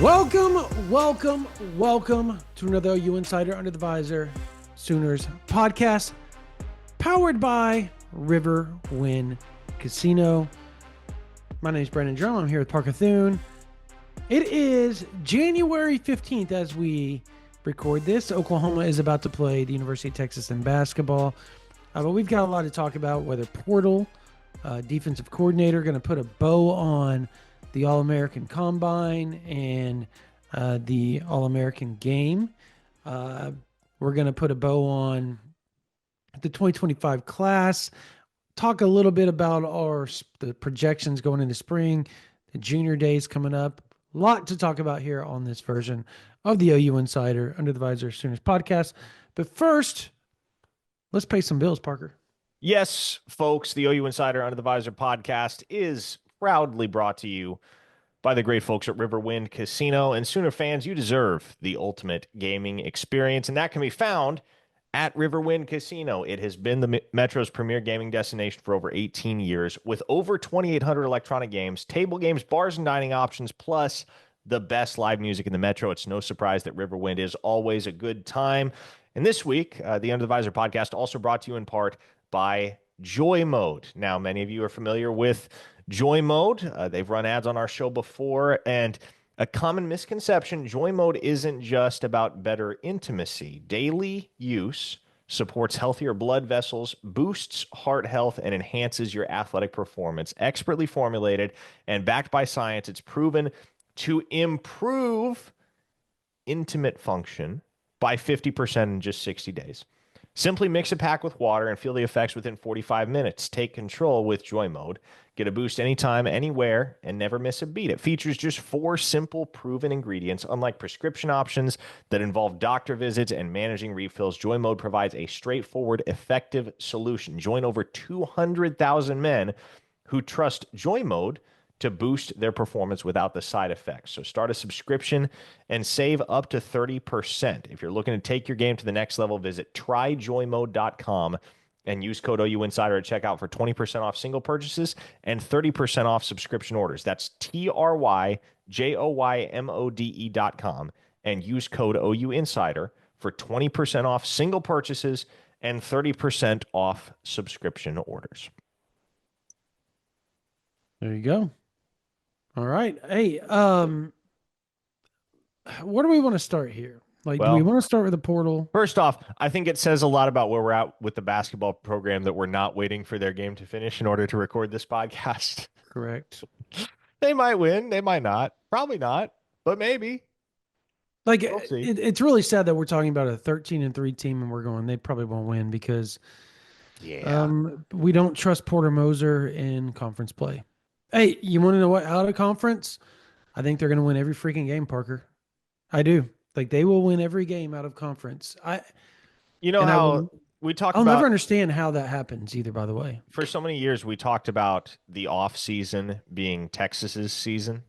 Welcome to another OU Insider Under the Visor Sooners podcast, powered by Riverwind Casino. My name is Brandon Drumm. I'm here with Parker Thune. It is January 15th as we record this. Oklahoma is about to play the University of Texas in basketball, but we've got a lot to talk about, whether Portal, defensive coordinator, going to put a bow on the All-American Combine and the All-American Game. We're going to put a bow on the 2025 class, talk a little bit about the projections going into spring, the junior days coming up. A lot to talk about here on this version of the OU Insider Under the Visor Sooners podcast. But first, let's pay some bills, Parker. Yes, folks, the OU Insider Under the Visor podcast is proudly brought to you by the great folks at Riverwind Casino. And Sooner fans, you deserve the ultimate gaming experience, and that can be found at Riverwind Casino. It has been the Metro's premier gaming destination for over 18 years, with over 2,800 electronic games, table games, bars, and dining options, plus the best live music in the Metro. It's no surprise that Riverwind is always a good time. And this week, the Under the Visor podcast also brought to you in part by Joy Mode. Now, many of you are familiar with Joy Mode. They've run ads on our show before, and a common misconception, Joy Mode isn't just about better intimacy. Daily use supports healthier blood vessels, boosts heart health, and enhances your athletic performance. Expertly formulated and backed by science, it's proven to improve intimate function by 50% in just 60 days. Simply mix a pack with water and feel the effects within 45 minutes. Take control with Joy Mode. Get a boost anytime, anywhere, and never miss a beat. It features just 4 simple, proven ingredients. Unlike prescription options that involve doctor visits and managing refills, Joy Mode provides a straightforward, effective solution. Join over 200,000 men who trust Joy Mode to boost their performance without the side effects. So start a subscription and save up to 30%. If you're looking to take your game to the next level, visit tryjoymode.com and use code OU Insider at checkout for 20% off single purchases and 30% off subscription orders. That's tryjoymode.com and use code OU Insider for 20% off single purchases and 30% off subscription orders. There you go. All right. Hey, where do we want to start here? Do we want to start with the portal? First off, I think it says a lot about where we're at with the basketball program that we're not waiting for their game to finish in order to record this podcast. Correct. They might win. They might not. Probably not, but maybe. We'll see. It's really sad that we're talking about a 13-3 team and we're going, they probably won't win because we don't trust Porter Moser in conference play. Hey, you want to know what? Out of conference, I think they're going to win every freaking game, Parker. I do. They will win every game out of conference. We talked I'll never understand how that happens either, by the way. For so many years, we talked about the off season being Texas's season.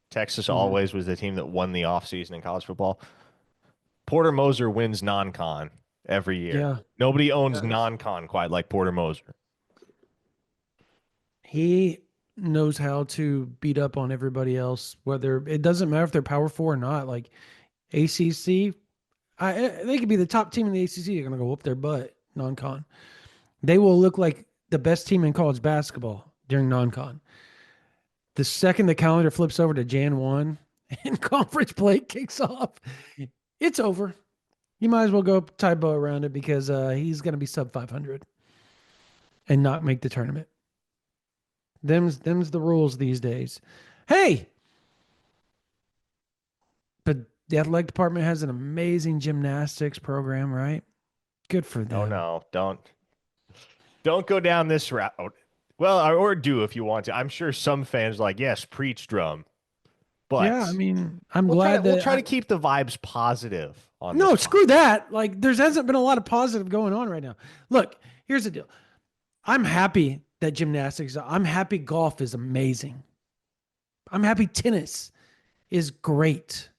Texas always was the team that won the off season in college football. Porter Moser wins non-con every year. Yeah. Nobody owns non-con quite like Porter Moser. He knows how to beat up on everybody else, whether it doesn't matter if they're Power 4 or not. Like ACC, they could be the top team in the ACC. They're going to go whoop their butt non-con. They will look like the best team in college basketball during non-con. The second the calendar flips over to Jan 1 and conference play kicks off, it's over. You might as well go tie bow around it because he's going to be sub 500 and not make the tournament. Them's the rules these days. Hey, but the athletic department has an amazing gymnastics program, right? Good for them. Oh no, don't go down this route. Well, or do if you want to. I'm sure some fans are like, yes, preach Drumm. But yeah, I mean, we'll try to keep the vibes positive on No, this screw that. There hasn't been a lot of positive going on right now. Look, here's the deal. I'm happy that I'm happy golf is amazing. I'm happy tennis is great.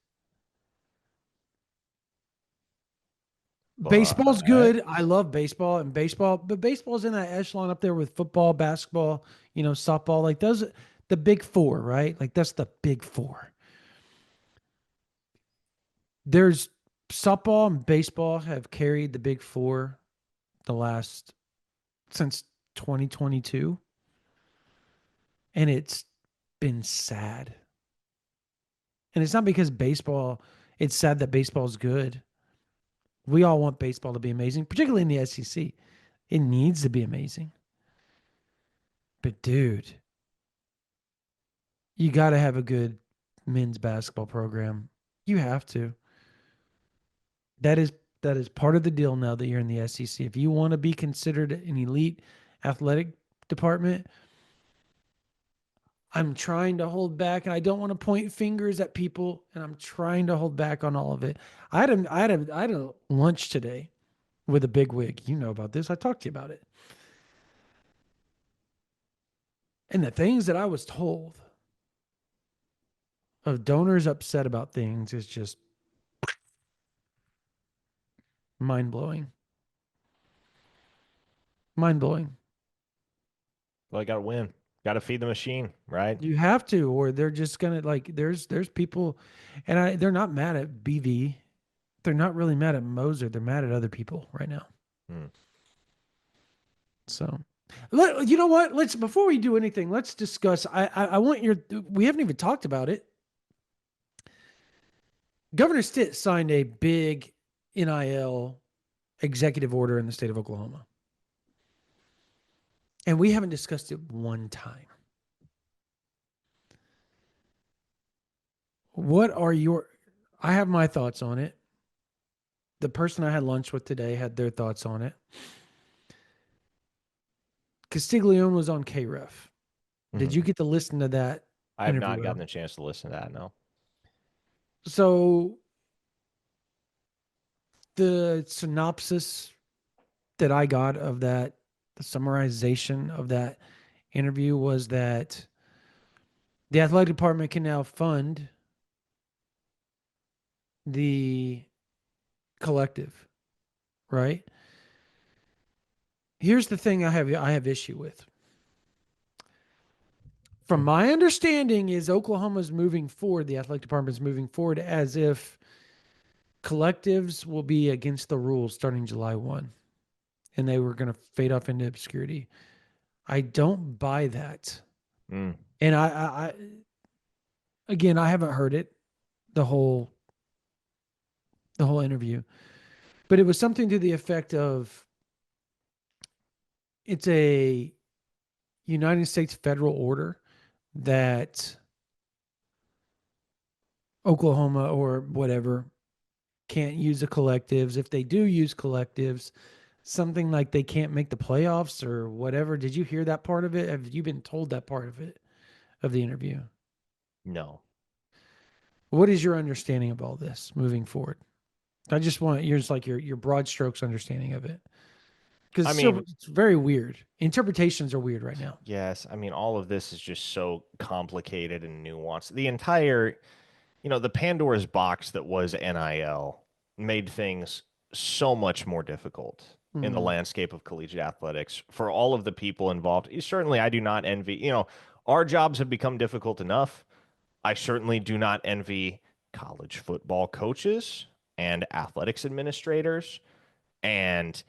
Baseball's good. I love baseball, but baseball's in that echelon up there with football, basketball, softball. Those, the big four, right? That's the big four. There's softball and baseball have carried the Big Four the last since 2022, and it's been sad. And it's not because baseball, it's sad that baseball's good. We all want baseball to be amazing, particularly in the SEC. It needs to be amazing. But dude, you got to have a good men's basketball program. You have to. That is that is part of the deal now that you're in the SEC. If you want to be considered an elite athletic department, I'm trying to hold back, and I don't want to point fingers at people, and I'm trying to hold back on all of it. I had a lunch today with a big wig. You know about this. I talked to you about it. And the things that I was told of donors upset about things is just mind blowing. Mind blowing. Well, you got to win. Got to feed the machine, right? You have to, or they're just gonna like. There's people, and they're not mad at BV. They're not really mad at Moser. They're mad at other people right now. Hmm. So, you know what? Let's before we do anything, let's discuss. I want your. We haven't even talked about it. Governor Stitt signed a big NIL executive order in the state of Oklahoma, and we haven't discussed it one time. What are your? I have my thoughts on it. The person I had lunch with today had their thoughts on it. Castiglione was on KREF. Did Mhm. you get to listen to that I have interview not with gotten him? the chance to listen to that. No. So the synopsis that I got of that, the summarization of that interview was that the athletic department can now fund the collective, right? Here's the thing I have issue with. From my understanding is Oklahoma's moving forward, the athletic department is moving forward as if collectives will be against the rules starting July 1 and they were going to fade off into obscurity. I don't buy that. Mm. And again, I haven't heard it the whole interview, but it was something to the effect of it's a United States federal order that Oklahoma or whatever can't use the collectives. If they do use collectives, something like they can't make the playoffs or whatever. Did you hear that part of it? Have you been told that part of it, of the interview? No. What is your understanding of all this moving forward? I just want yours, like your broad strokes understanding of it, because I mean, it's very weird. Interpretations are weird right now. yes. I mean, all of this is just so complicated and nuanced. The entire, the Pandora's box that was NIL made things so much more difficult in the Mm, landscape of collegiate athletics for all of the people involved. Certainly, I do not envy, our jobs have become difficult enough. I certainly do not envy college football coaches and athletics administrators and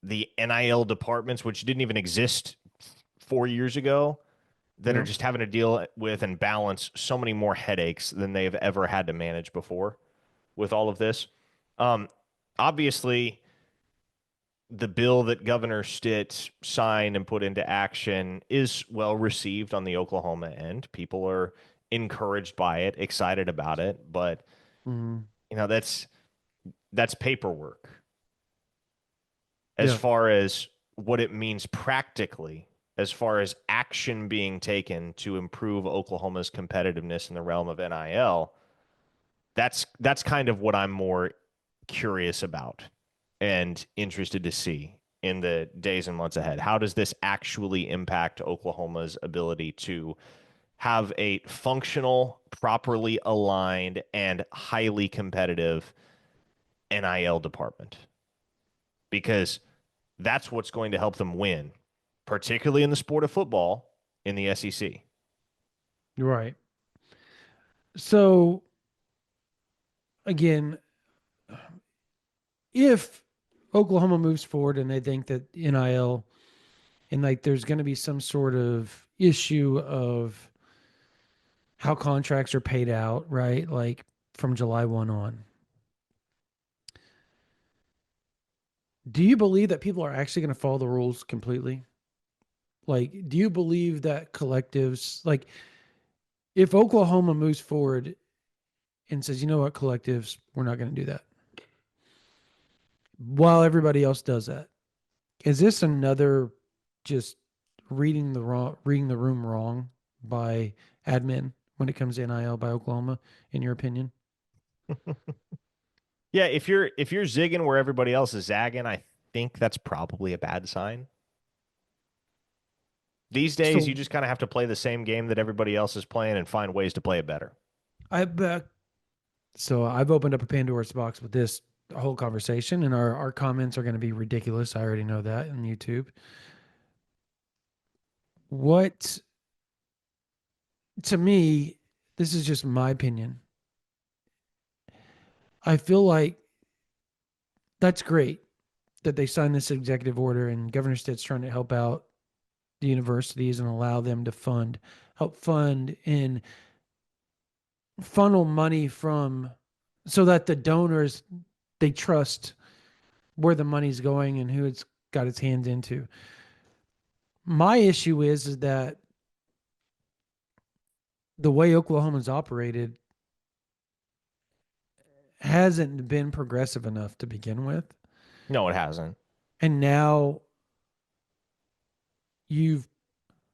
the NIL departments, which didn't even exist 4 years ago, that are yeah. just having to deal with and balance so many more headaches than they've ever had to manage before with all of this. Um, Obviously, the bill that Governor Stitt signed and put into action is well received on the Oklahoma end. People are encouraged by it, excited about it, but Mm, that's paperwork. As yeah. far as what it means practically, as far as action being taken to improve Oklahoma's competitiveness in the realm of NIL, that's kind of what I'm more curious about and interested to see in the days and months ahead. How does this actually impact Oklahoma's ability to have a functional, properly aligned, and highly competitive NIL department? Because that's what's going to help them win, particularly in the sport of football in the SEC. Right. So again, if Oklahoma moves forward and they think that NIL and like there's going to be some sort of issue of how contracts are paid out, right? Like from July 1 on. Do you believe that people are actually going to follow the rules completely? Like, do you believe that collectives, like, if Oklahoma moves forward and says, you know what, collectives, we're not going to do that, while everybody else does that, is this another just reading the room wrong by admin when it comes to NIL by Oklahoma, in your opinion? Yeah, if you're zigging where everybody else is zagging, I think that's probably a bad sign. These days, you So just kind of have to play the same game that everybody else is playing and find ways to play it better. I've opened up a Pandora's box with this whole conversation, and our comments are going to be ridiculous. I already know that on YouTube. What to me, this is just my opinion. I feel like that's great that they signed this executive order and Governor Stitt's trying to help out the universities and allow them to help fund and funnel money from so that the donors they trust where the money's going and who it's got its hands into. My issue is that the way Oklahoma's operated hasn't been progressive enough to begin with. No, it hasn't. And now you've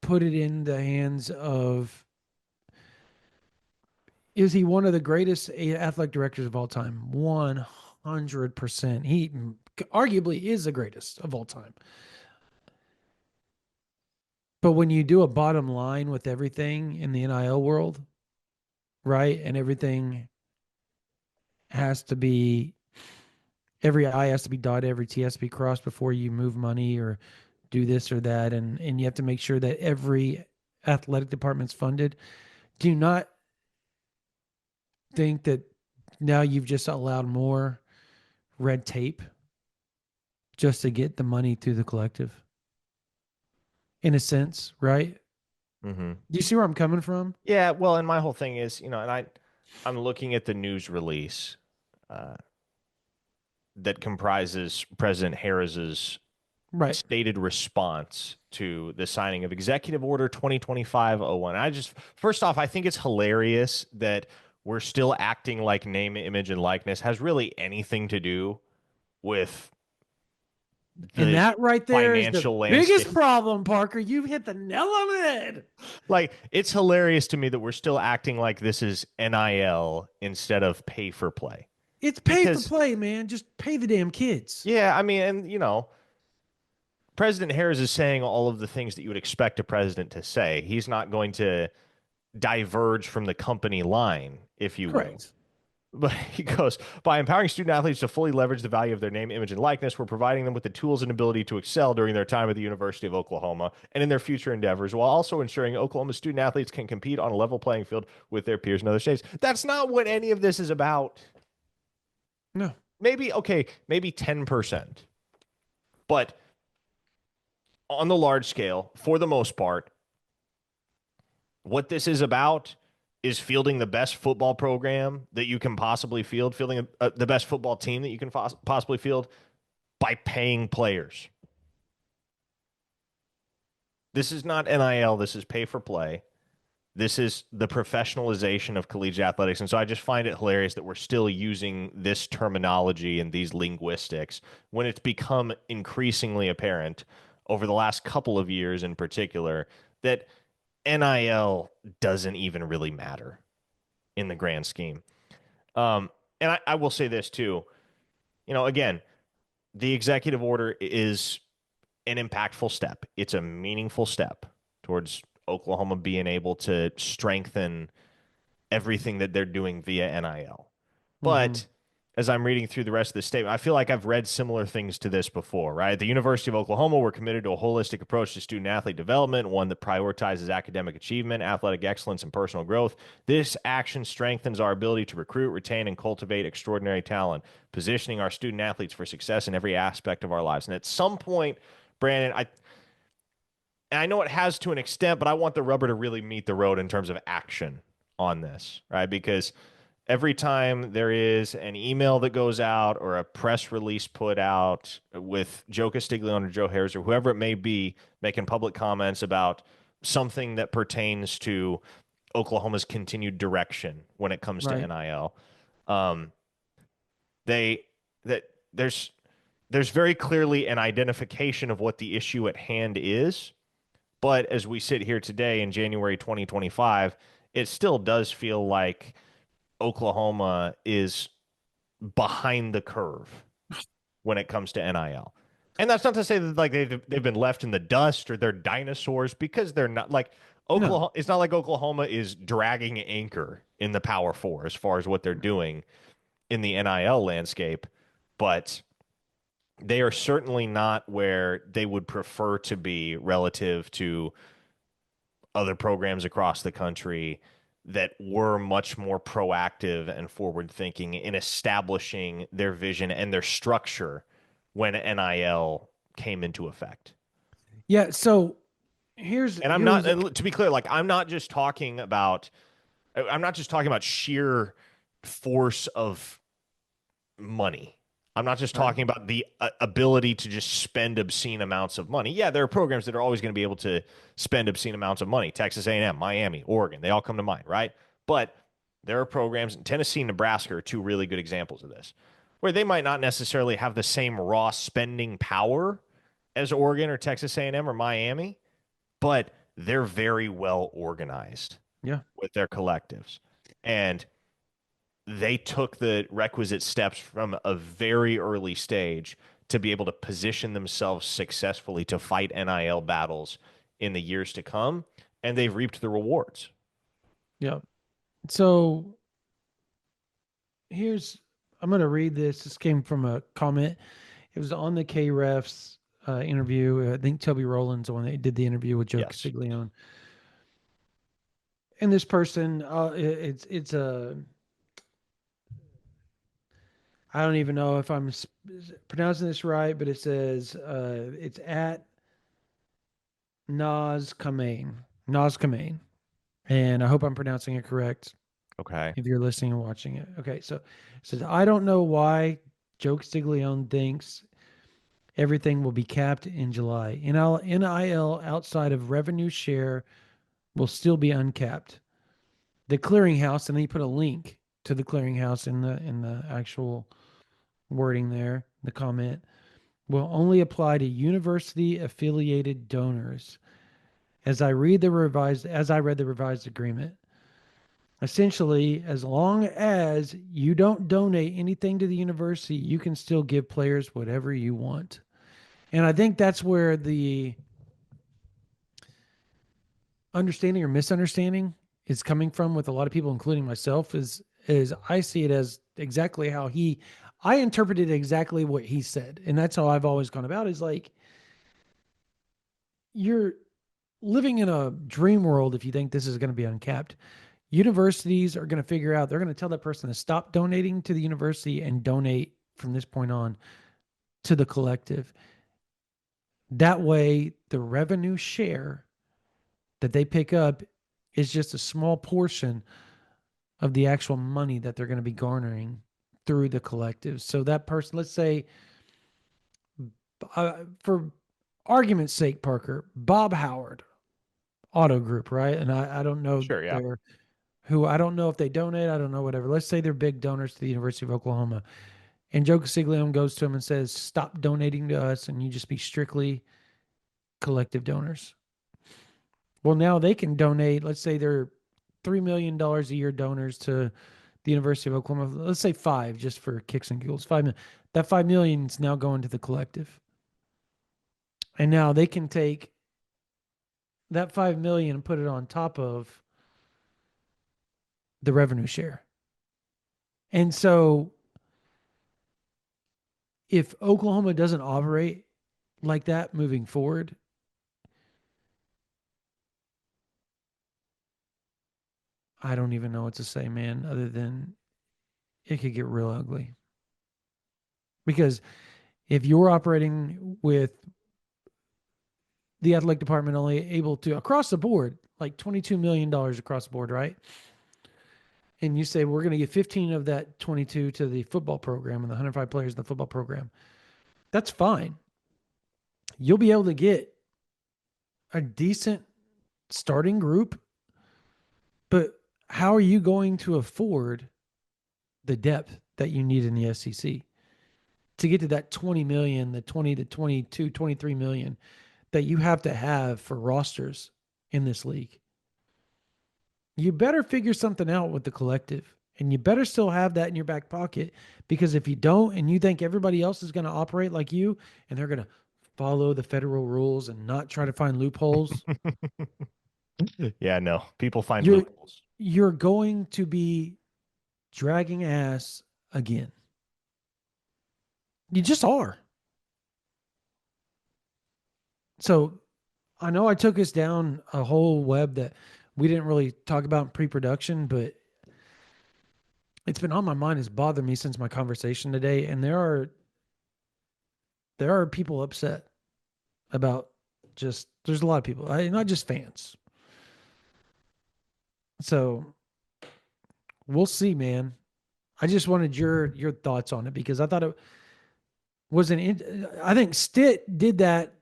put it in the hands of, is he one of the greatest athletic directors of all time? 100%. He arguably is the greatest of all time. But when you do a bottom line with everything in the NIL world, right? And everything has to be, every I has to be dotted, every T has to be crossed before you move money or do this or that. And you have to make sure that every athletic department's funded. Do you not think that now you've just allowed more red tape just to get the money to the collective? In a sense, right? Mm-hmm. Do you see where I'm coming from? Yeah, well, and my whole thing is, and I'm looking at the news release uh, that comprises President Harris's Right. stated response to the signing of Executive Order 2025-01. First off, I think it's hilarious that we're still acting like name, image, and likeness has really anything to do with And the that right there is the financial landscape. biggest problem, Parker. You've hit the nail on the head. Like, it's hilarious to me that we're still acting like this is NIL instead of pay for play. It's pay for Because, play, man. Just pay the damn kids. yeah, I mean, and, President Harris is saying all of the things that you would expect a president to say. He's not going to diverge from the company line, if you will. Correct. But he goes, by empowering student athletes to fully leverage the value of their name, image, and likeness, we're providing them with the tools and ability to excel during their time at the University of Oklahoma and in their future endeavors, while also ensuring Oklahoma student athletes can compete on a level playing field with their peers in other states. That's not what any of this is about. No. Maybe 10%. But on the large scale, for the most part, what this is about is fielding the best football program that you can possibly field, fielding the best football team that you can possibly field by paying players. This is not NIL. This is pay for play. This is the professionalization of collegiate athletics. And so I just find it hilarious that we're still using this terminology and these linguistics when it's become increasingly apparent over the last couple of years in particular that NIL doesn't even really matter in the grand scheme. And I will say this too. Again, the executive order is an impactful step. It's a meaningful step towards Oklahoma being able to strengthen everything that they're doing via NIL. Mm-hmm. But as I'm reading through the rest of the statement, I feel like I've read similar things to this before, right? At the University of Oklahoma, we're committed to a holistic approach to student athlete development, one that prioritizes academic achievement, athletic excellence, and personal growth. This action strengthens our ability to recruit, retain, and cultivate extraordinary talent, positioning our student athletes for success in every aspect of our lives. And at some point, Brandon, I know it has to an extent, but I want the rubber to really meet the road in terms of action on this, right? Because every time there is an email that goes out or a press release put out with Joe Castiglione or Joe Harris or whoever it may be making public comments about something that pertains to Oklahoma's continued direction when it comes to Right. NIL, um, they that there's very clearly an identification of what the issue at hand is. But as we sit here today in January 2025, it still does feel like Oklahoma is behind the curve when it comes to NIL. And that's not to say that like they've been left in the dust or they're dinosaurs, because they're not. Like No. Oklahoma, it's not like Oklahoma is dragging anchor in the Power Four as far as what they're doing in the NIL landscape, but they are certainly not where they would prefer to be relative to other programs across the country that were much more proactive and forward thinking in establishing their vision and their structure when NIL came into effect. Yeah. So here's And I'm not, here's and to be clear, like I'm not just talking about sheer force of money. I'm not just right. talking about the ability to just spend obscene amounts of money. Yeah, there are programs that are always going to be able to spend obscene amounts of money. Texas A&M, Miami, Oregon, they all come to mind, right? But there are programs in Tennessee, Nebraska are two really good examples of this, where they might not necessarily have the same raw spending power as Oregon or Texas A&M or Miami, but they're very well organized Yeah. with their collectives. And they took the requisite steps from a very early stage to be able to position themselves successfully to fight NIL battles in the years to come, and they've reaped the rewards. Yeah. So here's I'm gonna read this. This came from a comment. It was on the K refs interview. I think Toby Rowland's the one that did the interview with Joe Yes. Castiglione. And this person, it's a I don't even know if I'm pronouncing this right, but it says it's at Nas Kamain, and I hope I'm pronouncing it correct. Okay. If you're listening and watching it, okay. So it says I don't know why Joe Castiglione thinks everything will be capped in July. NIL outside of revenue share will still be uncapped. The clearinghouse, and then you put a link to the clearinghouse in the actual wording there, the comment, will only apply to university affiliated donors. As I read the revised agreement. Essentially, as long as you don't donate anything to the university, you can still give players whatever you want. And I think that's where the understanding or misunderstanding is coming from with a lot of people, including myself, is I see it as exactly how I interpreted exactly what he said. And that's how I've always gone about it, is like you're living in a dream world if you think this is going to be uncapped. Universities are going to figure out, they're going to tell that person to stop donating to the university and donate from this point on to the collective. That way, the revenue share that they pick up is just a small portion of the actual money that they're going to be garnering through the collective. So that person, let's say, for argument's sake, Parker, Bob Howard Auto Group, right? And I don't know Sure. Yeah. I don't know if they donate, I don't know, whatever. Let's say they're big donors to the University of Oklahoma. And Joe Castiglione goes to him and says, stop donating to us and you just be strictly collective donors. Well, now they can donate, let's say they're $3 million a year donors to the University of Oklahoma. Let's say five, just for kicks and giggles. 5 million. That 5 million is now going to the collective. And now they can take that 5 million and put it on top of the revenue share. And so if Oklahoma doesn't operate like that moving forward, I don't even know what to say, man, other than it could get real ugly. Because if you're operating with the athletic department only able to, across the board, like $22 million across the board, right? And you say, we're going to give 15 of that 22 to the football program and the 105 players in the football program. That's fine. You'll be able to get a decent starting group, but how are you going to afford the depth that you need in the SEC to get to that 20 million, the 20 to 22, 23 million that you have to have for rosters in this league? You better figure something out with the collective, and you better still have that in your back pocket, because if you don't and you think everybody else is going to operate like you and they're going to follow the federal rules and not try to find loopholes, Yeah, no. People find you're loopholes. you're going to be dragging ass again. You just are. So I know I took us down a whole web that we didn't really talk about in pre-production, but it's been on my mind. It's bothered me since my conversation today. And there are people upset about, just, there's a lot of people, not just fans. So we'll see, man. I just wanted your thoughts on it, because I thought it was I think Stitt did that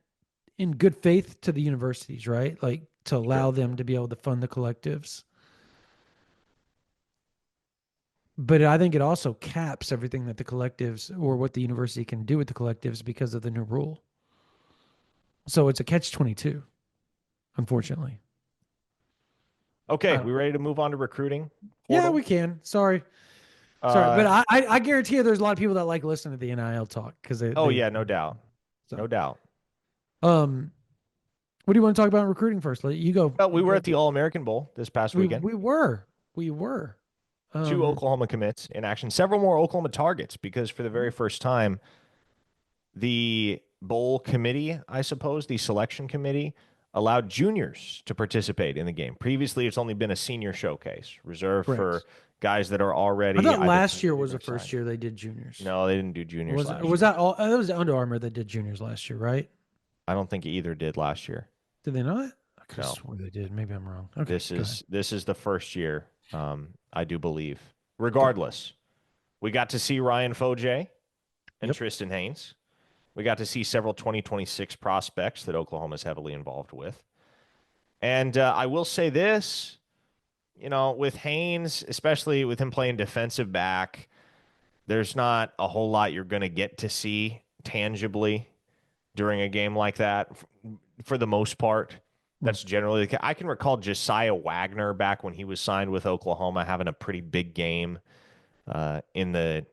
in good faith to the universities, right? Like, to allow Sure. them to be able to fund the collectives. But I think it also caps everything that the collectives, or what the university can do with the collectives, because of the new rule. So it's a catch 22, unfortunately. Okay, Uh, we ready to move on to recruiting yeah, portal? we can. Sorry, but Uh, I guarantee you, there's a lot of people that like listening to the NIL talk, because oh they yeah, no doubt. so No doubt. um. What do you want to talk about in recruiting first? Let you go. Well, we You were go. at the All-American Bowl this past We weekend. we were we were. Two Um. Oklahoma commits in action, several more Oklahoma targets because for the very first time, the bowl committee, I suppose, the selection committee, allowed juniors to participate in the game. Previously, it's only been a senior showcase reserved for Correct. guys that are I already thought either last year committed was or the first signed. year they did juniors. No, they didn't do Or juniors was it? Or last was year. that all? That was Under Armour that did juniors last year, right? I don't think either did last year. Did they not? I could have No. swore they did. Maybe I'm wrong. Okay, This go ahead. is this is the first year, I do believe. Okay. Regardless, we got to see Ryan Foje and Yep. Tristan Haynes. We got to see several 2026 prospects that Oklahoma is heavily involved with. And I will say this, with Haynes, especially with him playing defensive back, there's not a whole lot you're going to get to see tangibly during a game like that for the most part. Mm. That's generally the case. I can recall Josiah Wagner back when he was signed with Oklahoma having a pretty big game in the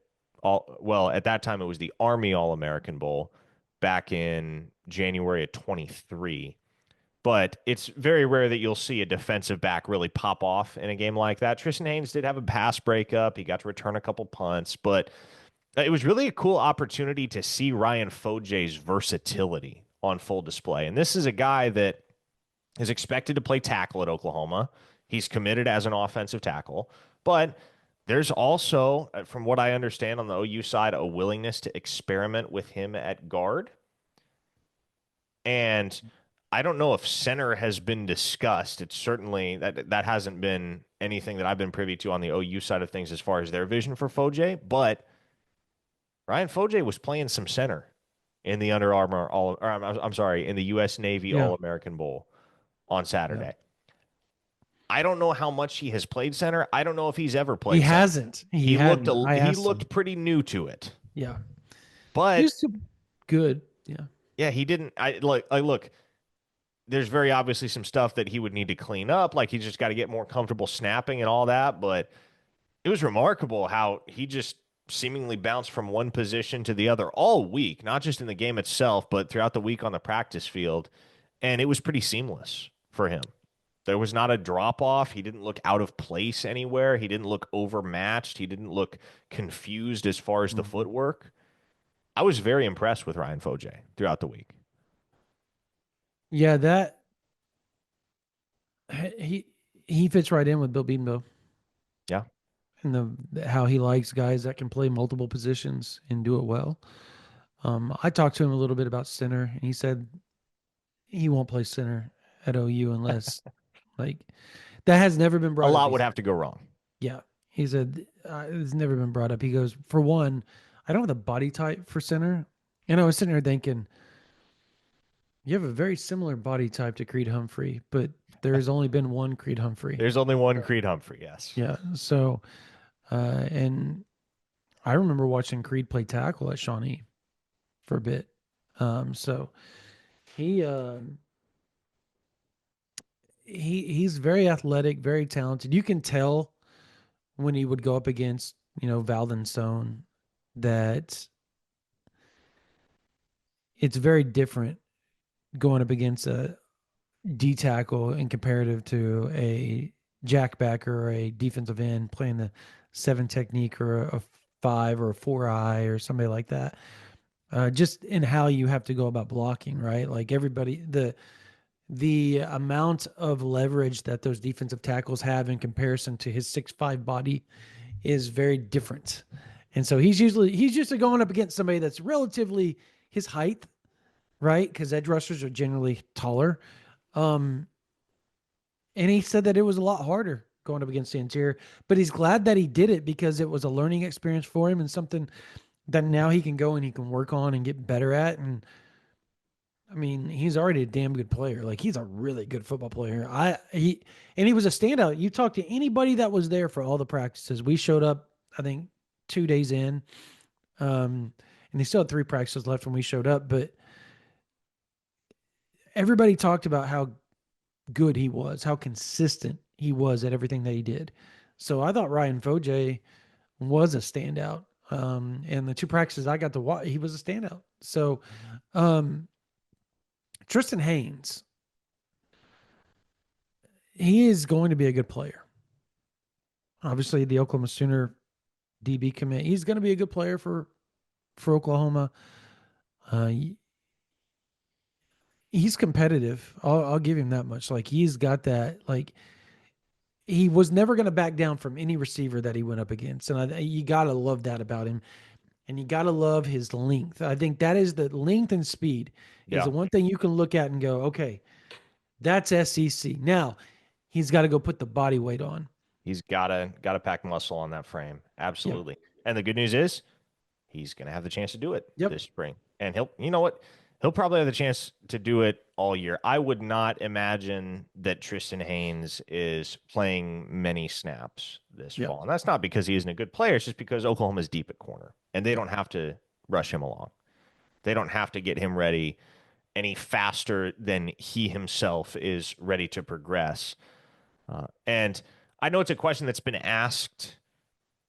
well, at that time it was the Army All-American Bowl back in January of 23. But it's very rare that you'll see a defensive back really pop off in a game like that. Tristan Haynes did have a pass breakup. He got to return a couple punts, but it was really a cool opportunity to see Ryan Foje's versatility on full display. And this is a guy that is expected to play tackle at Oklahoma. He's committed as an offensive tackle, but there's also, from what I understand on the OU side, a willingness to experiment with him at guard. And I don't know if center has been discussed. It's certainly that hasn't been anything that I've been privy to on the OU side of things as far as their vision for Foje. But Ryan Foje was playing some center in the Under Armour I'm sorry, in the U.S. Navy Yeah. All American Bowl on Yeah. Saturday. I don't know how much he has played center. I don't know if he's ever He played center. hasn't. He hadn't. I He asked him. looked pretty new to it. Yeah. But He's good. Yeah. yeah, he didn't I look, there's very obviously some stuff that he would need to clean up, like he's just got to get more comfortable snapping and all that, but it was remarkable how he just seemingly bounced from one position to the other all week, not just in the game itself, but throughout the week on the practice field, and it was pretty seamless for him. There was not a drop off. He didn't look out of place anywhere. He didn't look overmatched. He didn't look confused as far as the Mhm. footwork. I was very impressed with Ryan Foje throughout the week. Yeah, that he he fits right in with Bill Bedenbaugh Yeah. and the how he likes guys that can play multiple positions and do it well. I talked to him a little bit about center, and he said he won't play center at OU unless like that has never been A brought up. lot He would said, have to go wrong. yeah, he said it's never been brought up. He goes, for one, I don't have the body type for center, and I was sitting there thinking, you have a very similar body type to Creed Humphrey, but there's only been one Creed Humphrey. There's only one Creed Humphrey, yes. Yeah, so and I remember watching Creed play tackle at Shawnee for a bit. So he he's very athletic, very talented. You can tell when he would go up against, Valdon Stone that it's very different going up against a D tackle in comparative to a jackback or a defensive end playing the 7 technique or a 5 or a 4-eye or somebody like that. Just in how you have to go about blocking, right? Like everybody, the amount of leverage that those defensive tackles have in comparison to his 6'5" body is very different. And so he's usually going up against somebody that's relatively his height, right? Because edge rushers are generally taller. Um, and he said that it was a lot harder going up against the interior, but he's glad that he did it because it was a learning experience for him and something that now he can go and he can work on and get better at. And I mean, he's already a damn good player. Like he's a really good football player. He was a standout. You talk to anybody that was there for all the practices. We showed up, I think, 2 days in. And they still had 3 practices left when we showed up, but everybody talked about how good he was, how consistent he was at everything that he did. So I thought Ryan Foje was a standout. And the 2 practices I got to watch, he was a standout. So, Tristan Haynes, he is going to be a good player. Obviously, the Oklahoma Sooner DB commit, he's going to be a good player for Oklahoma. Uh, he's competitive. I'll give him that much. Like he's got that. Like he was never going to back down from any receiver that he went up against, and you gotta love that about him. And you gotta love his length. I think that is the length and speed is Yeah. the one thing you can look at and go, okay, that's SEC. Now he's got to go put the body weight on. He's gotta pack muscle on that frame. Yeah. Absolutely. And the good news is he's gonna have the chance to do it Yep. this spring. And you know what? He'll probably have the chance to do it all year. I would not imagine that Tristan Haynes is playing many snaps this Yep. fall. And that's not because he isn't a good player. It's just because Oklahoma's deep at corner and they don't have to rush him along. They don't have to get him ready any faster than he himself is ready to progress. And I know it's a question that's been asked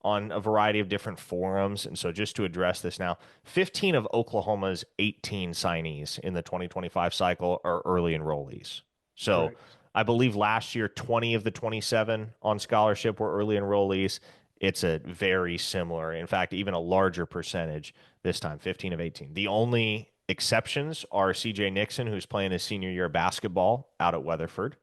on a variety of different forums. And so just to address this now, 15 of Oklahoma's 18 signees in the 2025 cycle are early enrollees. So Correct. I believe last year, 20 of the 27 on scholarship were early enrollees. It's a very similar, in fact, even a larger percentage this time, 15 of 18. The only exceptions are CJ Nixon, who's playing his senior year of basketball out at Weatherford.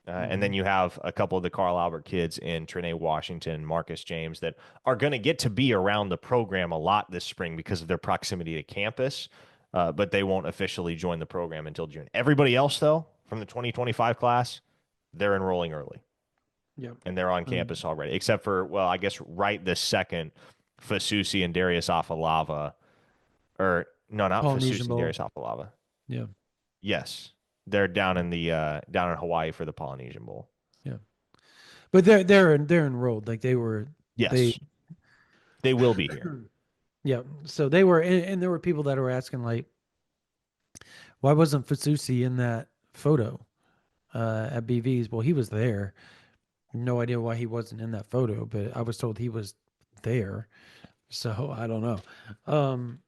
And then you have a couple of the Carl Albert kids in Trinae Washington, Marcus James, that are going to get to be around the program a lot this spring because of their proximity to campus, but they won't officially join the program until June. Everybody else, though, from the 2025 class, they're enrolling early. Yep. And they're on campus already, except for, well, I guess right this second, Fasusi and Darius Afalava, or no, not Polynesian Fasusi and Bowl. Darius Afalava. Yeah. Yes, they're down in the down in Hawaii for the Polynesian Bowl. Yeah. But they're enrolled. Like they Yes, they will be here. yeah. So they were, and there were people that were asking like, why wasn't Fasusi in that photo at BV's? Well, he was there. No idea why he wasn't in that photo, but I was told he was there. So I don't know.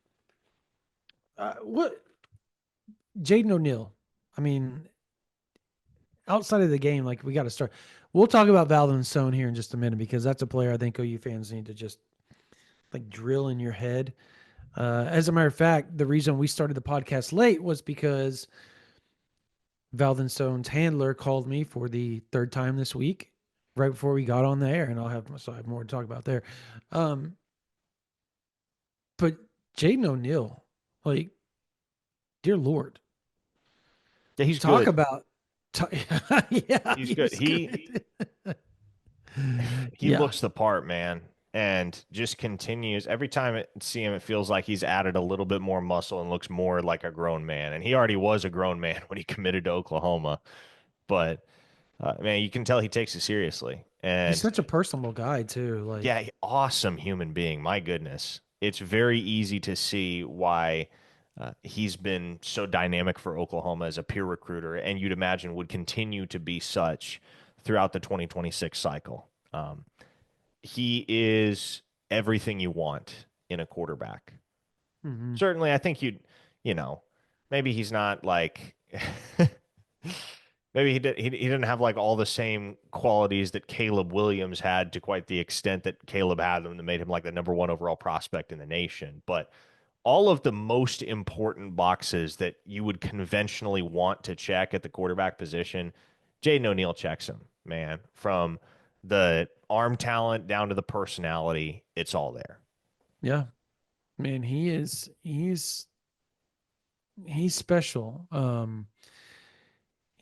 What Jaden O'Neal? I mean, outside of the game, like we got to start. We'll talk about Valdon Stone here in just a minute because that's a player I think OU fans need to just like drill in your head. As a matter of fact, the reason we started the podcast late was because Valden Stone's handler called me for the third time this week, right before we got on the air, and I have more to talk about there. Um, but Jaden O'Neal, like, dear Lord, Yeah, he's talk good. about, yeah, He's good. he's He good. he Yeah, looks the part, man, and just continues. Every time I see him, it feels like he's added a little bit more muscle and looks more like a grown man. And he already was a grown man when he committed to Oklahoma, but man, you can tell he takes it seriously. he's And such a personable guy too. Like, yeah, awesome human being. My goodness. It's very easy to see why he's been so dynamic for Oklahoma as a peer recruiter, and you'd imagine would continue to be such throughout the 2026 cycle. He is everything you want in a quarterback. mhm. Certainly, I think you know, maybe he's not like maybe he didn't have like all the same qualities that Caleb Williams had to quite the extent that Caleb had them that made him like the number one overall prospect in the nation. But all of the most important boxes that you would conventionally want to check at the quarterback position, Jaden O'Neal checks them, man. From the arm talent down to the personality, it's all there. Yeah, man, he's special.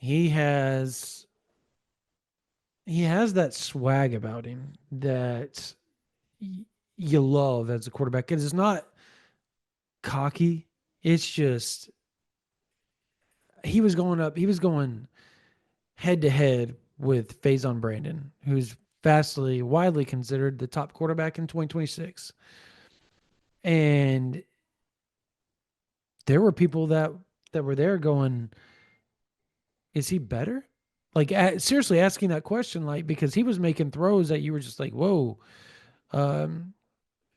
He has he has that swag about him that you love as a quarterback. It's not cocky. It's just he was going head to head with Faison Brandon, who's vastly widely considered the top quarterback in 2026. And there were people that were there going, is he better? Like, seriously asking that question, like, because he was making throws that you were just like, whoa. Um,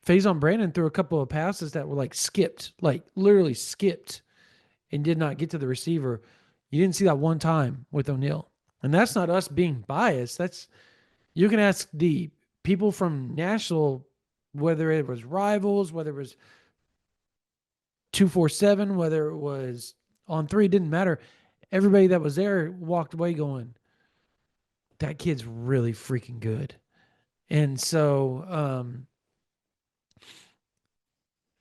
Faison Brandon threw a couple of passes that were like skipped, like literally skipped, and did not get to the receiver. You didn't see that one time with O'Neal. And that's not us being biased. That's you can ask the people from Nashville, whether it was rivals, whether it was 247, whether it was on three, it didn't matter. Everybody that was there walked away going, that kid's really freaking good. And so,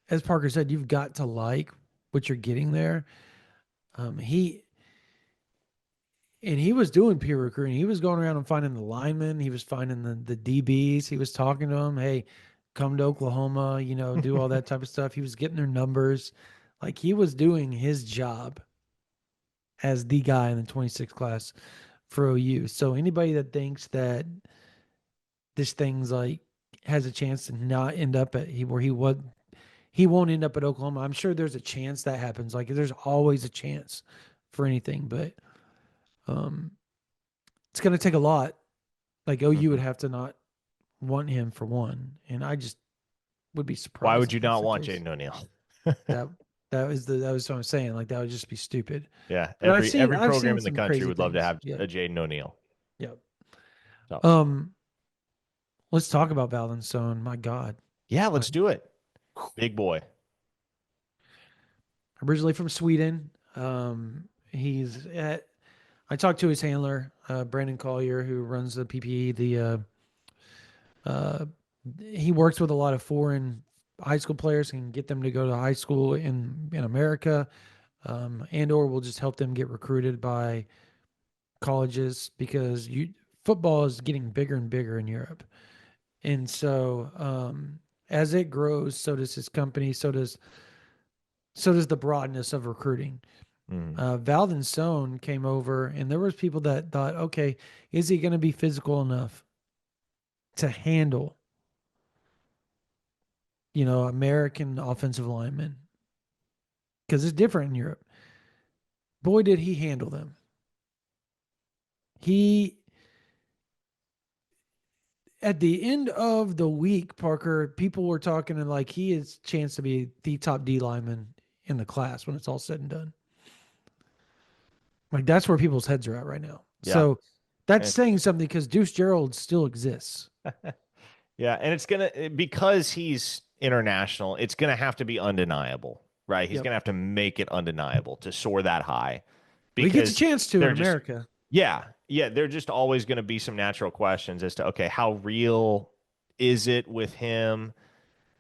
as Parker said, you've got to like what you're getting there. He and he was doing peer recruiting. He was going around and finding the linemen. He was finding the DBs. He was talking to them. Hey, come to Oklahoma. Do all that type of stuff. He was getting their numbers. Like he was doing his job as the guy in the 26 class for OU. So anybody that thinks that this thing's like has a chance to not end up at where he won't end up at Oklahoma. I'm sure there's a chance that happens. Like there's always a chance for anything, but um, it's going to take a lot. Like OU would Mhm. have to not want him for one, and I just would be Why surprised would if you that's not the want case. Jaden O'Neal? That that was what I'm saying. Like that would just be stupid. Yeah, But every I've program seen in the some country crazy would love to things. have Yep, a Jaden O'Neal. yep. So Um, let's talk about Valenstone. My God, yeah, like let's do it. Big boy. originally from Sweden. He's at. I talked to his handler, Brandon Collier, who runs the PPE. Uh, he works with a lot of foreign high school players and get them to go to high school in America, and or we'll just help them get recruited by colleges because football is getting bigger and bigger in Europe, and so as it grows, so does his company, so does the broadness of recruiting. Mm. Valden Stone came over, and there was people that thought, okay, is he going to be physical enough to handle, American offensive linemen? Because it's different in Europe. Boy, did he handle them. He, at the end of the week, Parker, people were talking and like he is chance to be the top D lineman in the class when it's all said and done. Like that's where people's heads are at right now. Yeah. So that's And saying something because Deuce Gerald still exists. yeah, and it's gonna because international, it's going to have to be undeniable, right? He's Yep. going to have to make it undeniable to soar that high Well, he gets a because chance to in they're just, America. yeah, yeah, they're just always going to be some natural questions as to, okay, how real is it with him?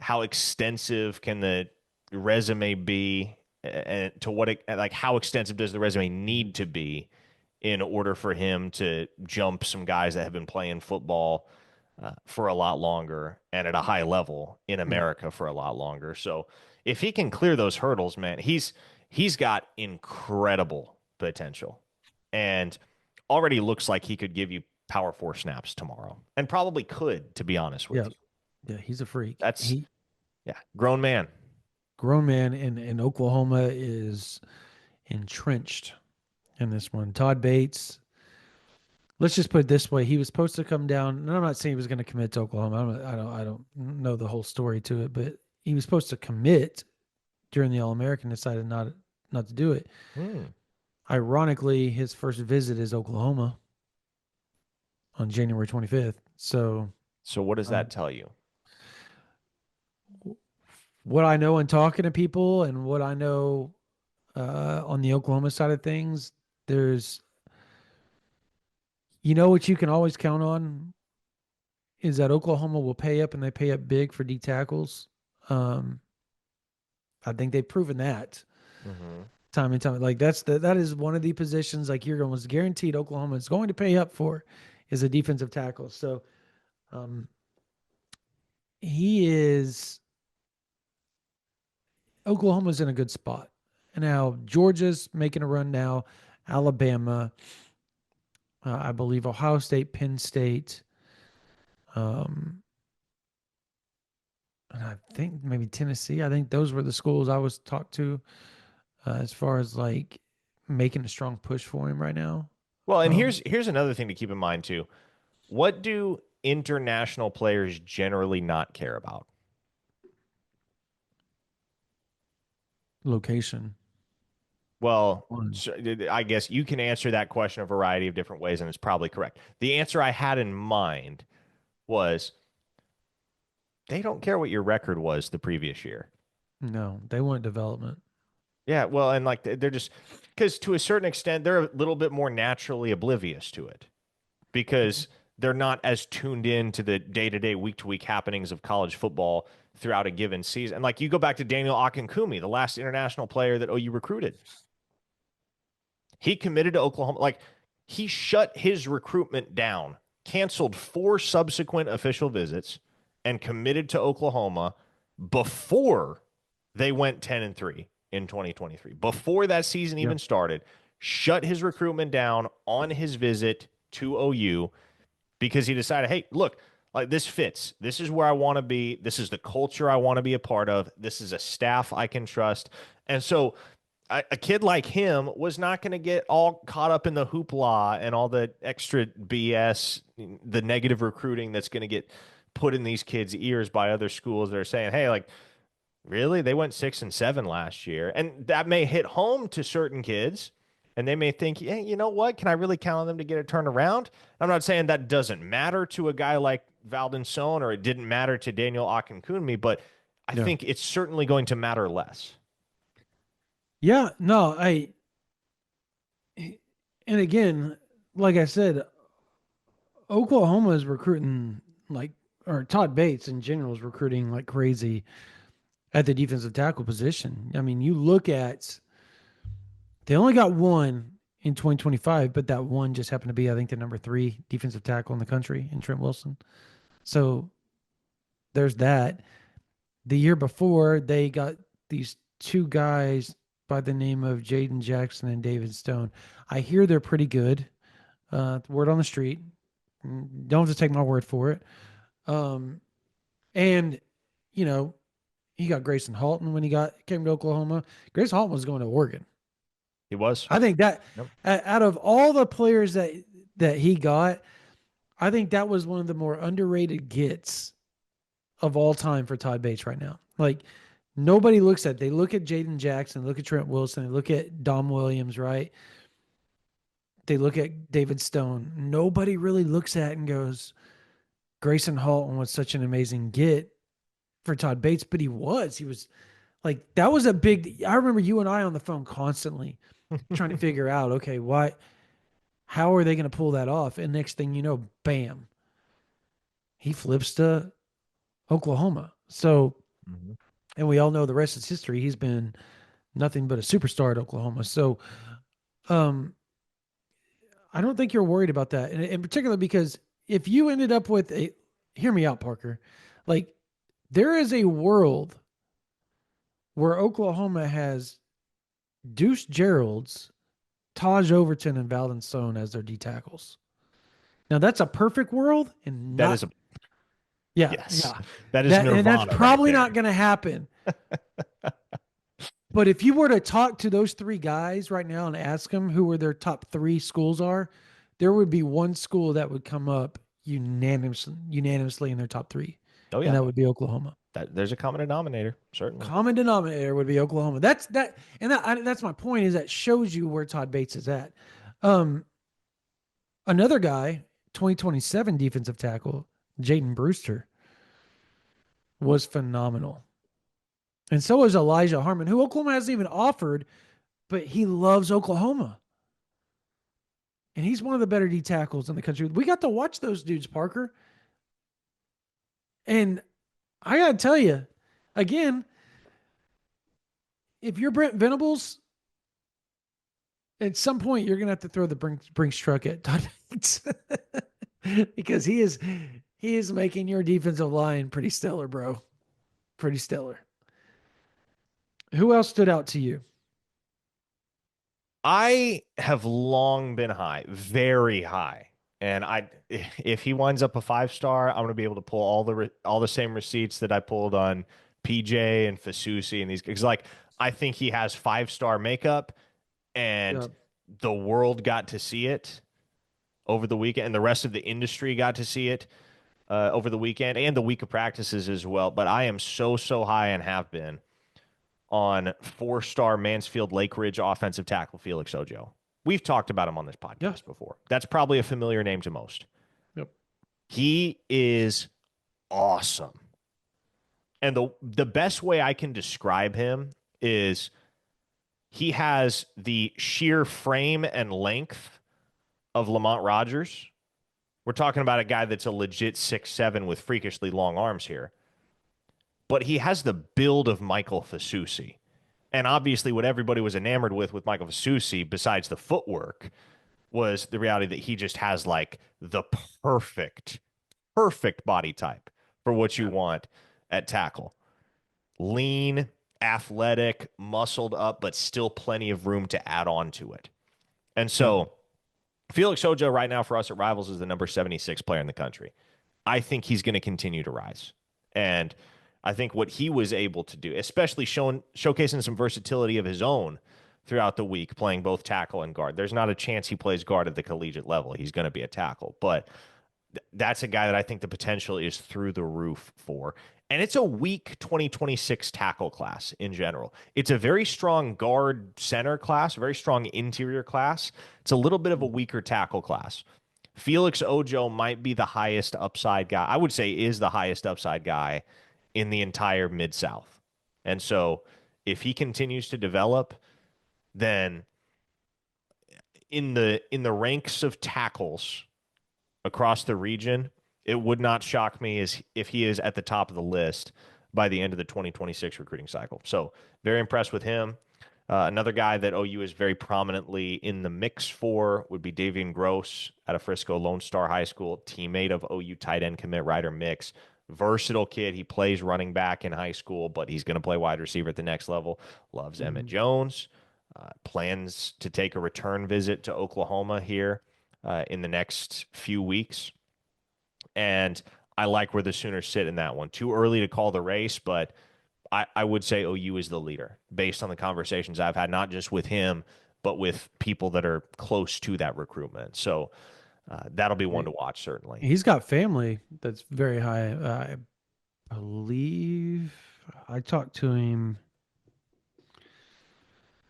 How extensive can the resume be? And to what, like, how extensive does the resume need to be in order for him to jump some guys that have been playing football for a lot longer and at a high level in Yeah. America for a lot longer? So if he can clear those hurdles, man, he's got incredible potential, and already looks like he could give you power four snaps tomorrow, and probably could, to be honest with Yeah. you. Yeah. He's a freak. That's He yeah, grown man. grown man in Oklahoma is entrenched in this one. Todd Bates. Let's just put it this way: he was supposed to come down, and I'm not saying he was going to commit to Oklahoma. I don't know the whole story to it, but he was supposed to commit during the All American. Decided not to do it. Hmm. Ironically, his first visit is Oklahoma on January 25th. So, So what does um, that tell you? what I know in talking to people and what I know on the Oklahoma side of things, there's, what you can always count on is that Oklahoma will pay up and they pay up big for D tackles. Um, I think they've proven that Mm-hmm. time and time. Like that is one of the positions like you're almost guaranteed Oklahoma is going to pay up for is a defensive tackle. So um, he is Oklahoma's in a good spot. And now Georgia's making a run now. Alabama, I believe Ohio State, Penn State, um, and I think maybe Tennessee. I think those were the schools I was talked to as far as like making a strong push for him right now. Well, and Um, here's another thing to keep in mind too. What do international players generally not care about? Location. Well, One. so I guess you can answer that question a variety of different ways, and it's probably correct. The answer I had in mind was they don't care what your record was the previous year. No, they want development. Yeah, well, and like they're just because to a certain extent they're a little bit more naturally oblivious to it because they're not as tuned in to the day-to-day, week-to-week happenings of college football throughout a given season. And like you go back to Daniel Akinkumi, the last international player that OU recruited. He committed to Oklahoma. Like he shut his recruitment down, canceled 4 subsequent official visits, and committed to Oklahoma before they went 10-3 in 2023. Before that season Yeah. even started, shut his recruitment down on his visit to OU because he decided, hey, look, like this fits. This is where I want to be. This is the culture I want to be a part of. This is a staff I can trust. And so a kid like him was not going to get all caught up in the hoopla and all the extra BS, the negative recruiting that's going to get put in these kids' ears by other schools that are saying, hey, like, really? They went 6-7 last year. And that may hit home to certain kids. And they may think, hey, you know what? Can I really count on them to get it turned around? I'm not saying that doesn't matter to a guy like Valdensone or it didn't matter to Daniel Akinkunmi, but I Yeah. think it's certainly going to matter less. Yeah. No, and again, like I said, Oklahoma is recruiting like, or Todd Bates in general is recruiting like crazy at the defensive tackle position. I mean, you look at, they only got one in 2025, but that one just happened to be, I think, the number 3 defensive tackle in the country in Trent Wilson. So there's that. The year before, they got these 2 guys by the name of Jaden Jackson and David Stone. I hear they're pretty good. Word on the street. Don't have to take my word for it. Um, and you know, he got Grayson Halton when he came to Oklahoma. Grayson Halton was going to Oregon. He was. I think that Yep. out of all the players that he got, I think that was one of the more underrated gets of all time for Todd Bates right now. Like nobody looks at. They look at Jaden Jackson, look at Trent Wilson, they look at Dom Williams, right? They look at David Stone. Nobody really looks at and goes, Grayson Halton was such an amazing get for Todd Bates, but he was like, that was a big, I remember you and I on the phone constantly trying to figure out, okay, how are they going to pull that off? And next thing you know, bam, he flips to Oklahoma. So, Mhm. and we all know the rest is history. He's been nothing but a superstar at Oklahoma. So, um, I don't think you're worried about that. And in particular, because if you ended up with hear me out, Parker, like there is a world where Oklahoma has Deuce Gerald's, Taj Overton, and Valdon Stone as their D tackles. Now that's a perfect world and That is not, a yeah, yes. yeah. That is And that's nirvana right probably not there. going to happen. But if you were to talk to those three guys right now and ask them who were their top three schools are, there would be one school that would come up unanimously in their top three, Oh and yeah. that would be Oklahoma. There's a common denominator, certainly. Common denominator would be Oklahoma. That's my point. Is that shows you where Todd Bates is at. Um, Another guy, 2027 defensive tackle, Jaden Brewster, was phenomenal, and so is Elijah Harmon, who Oklahoma hasn't even offered, but he loves Oklahoma. And he's one of the better D tackles in the country. We got to watch those dudes, Parker. And I got to tell you, again, if you're Brent Venables, at some point you're going to have to throw the Brinks truck at Todd Bates because he is making your defensive line pretty stellar, bro. Pretty stellar. Who else stood out to you? I have long been high, very high. And if he winds up a 5-star, I'm going to be able to pull all the same receipts that I pulled on PJ and Fasusi and these because like I think he has 5-star makeup and Yeah. the world got to see it over the weekend and the rest of the industry got to see it over the weekend and the week of practices as well. But I am so high and have been on 4-star Mansfield Lake Ridge offensive tackle Felix Ojo. We've talked about him on this Yeah. podcast before. That's probably a familiar name to most. Yep. He is awesome. And the best way I can describe him is he has the sheer frame and length of Lamont Rogers. We're talking about a guy that's a legit 6'7" with freakishly long arms here. But he has the build of Michael Fasusi. And obviously, what everybody was enamored with Michael Fasusi, besides the footwork, was the reality that he just has like the perfect body type for what you Yeah. want at tackle. Lean, athletic, muscled up, but still plenty of room to add on to it. And Yeah. so Felix Ojo right now for us at Rivals is the number 76 player in the country. I think he's going to continue to rise. And I think what he was able to do, especially showcasing some versatility of his own throughout the week, playing both tackle and guard. There's not a chance he plays guard at the collegiate level. He's going to be a tackle. But that's a guy that I think the potential is through the roof for. And it's a weak 2026 tackle class in general. It's a very strong guard center class, a very strong interior class. It's a little bit of a weaker tackle class. Felix Ojo might be the highest upside guy. I would say is the highest upside guy in the entire Mid South. And so if he continues to develop, then in the ranks of tackles across the region, it would not shock me as if he is at the top of the list by the end of the 2026 recruiting cycle. So very impressed with him. Another guy that OU is very prominently in the mix for would be Davian Gross out of Frisco Lone Star High School, teammate of OU tight end commit Ryder Mix. Versatile kid. He plays running back in high school, but he's going to play wide receiver at the next level. Loves Emmett Mhm. Jones. Plans to take a return visit to Oklahoma here in the next few weeks. And I like where the Sooners sit in that one. Too early to call the race, but I would say OU is the leader based on the conversations I've had, not just with him, but with people that are close to that recruitment. So that'll be one to watch, certainly. He's got family that's very high. I believe I talked to him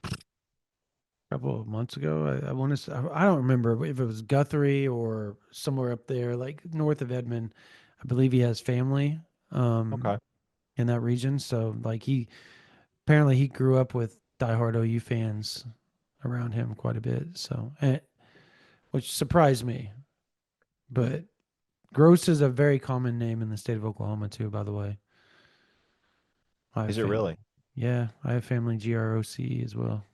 a couple of months ago. I want to say, I don't remember if it was Guthrie or somewhere up there, like north of Edmond. I believe he has family. Um, Okay. in that region. So like he grew up with diehard OU fans around him quite a bit. So which surprised me. But Gross is a very common name in the state of Oklahoma too, by the way. I have Is it family. really? Yeah, I have family GROC as well.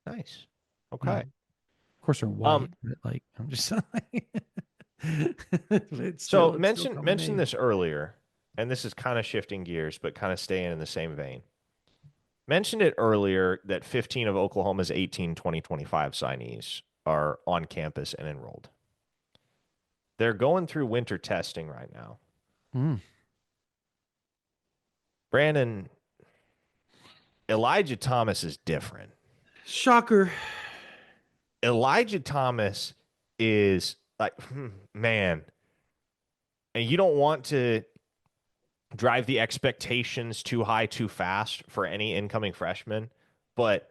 Nice. Yeah. Okay. Of course they're Um, white, but like I'm just but so still it's still a common mention name. this earlier, and this is kind of shifting gears, but kind of staying in the same vein. Mentioned it earlier that 15 of Oklahoma's 18 2025 signees are on campus and enrolled. They're going through winter testing right now. Mm. Brandon, Elijah Thomas is different. Shocker. Elijah Thomas is like, man, and you don't want to drive the expectations too high too fast for any incoming freshman, but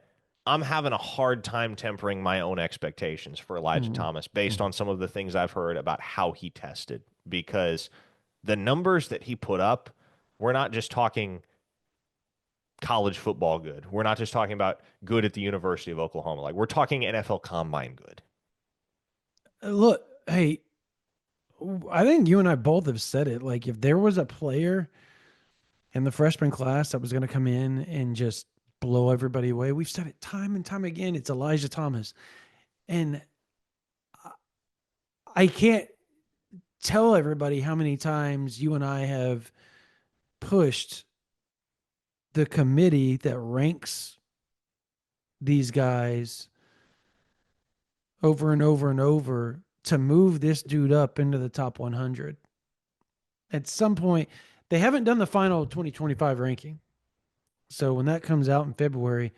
I'm having a hard time tempering my own expectations for Elijah Mm. Thomas based Mm. on some of the things I've heard about how he tested because the numbers that he put up, we're not just talking college football good. We're not just talking about good at the University of Oklahoma. Like we're talking NFL combine good. Look, hey, I think you and I both have said it. Like if there was a player in the freshman class that was going to come in and just blow everybody away, we've said it time and time again. It's Elijah Thomas. And I can't tell everybody how many times you and I have pushed the committee that ranks these guys over and over and over to move this dude up into the top 100. At some point, they haven't done the final 2025 ranking. So when that comes out in February,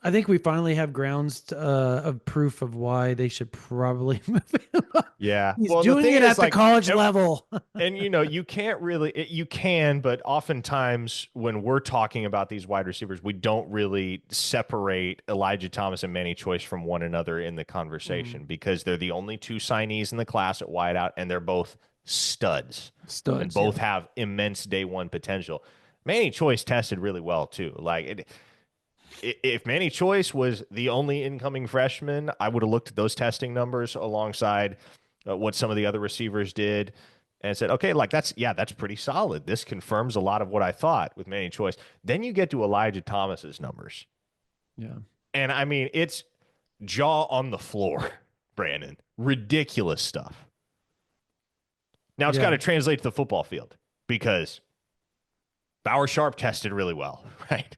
I think we finally have grounds of proof of why they should probably move him up. Yeah. He's Well, the doing thing it is, at the like, college level. and you can't really, you can, but oftentimes when we're talking about these wide receivers, we don't really separate Elijah Thomas and Manny Choice from one another in the conversation because they're the only two signees in the class at wideout, and they're both studs and Studs, yeah. both have immense day one potential. Manny Choice tested really well too. If Manny Choice was the only incoming freshman, I would have looked at those testing numbers alongside what some of the other receivers did and said, okay, like that's pretty solid. This confirms a lot of what I thought with Manny Choice. Then you get to Elijah Thomas's numbers. Yeah. And I mean, it's jaw on the floor, Brandon. Ridiculous stuff. Now it's got Yeah. to translate to the football field because Bauer Sharp tested really well, right?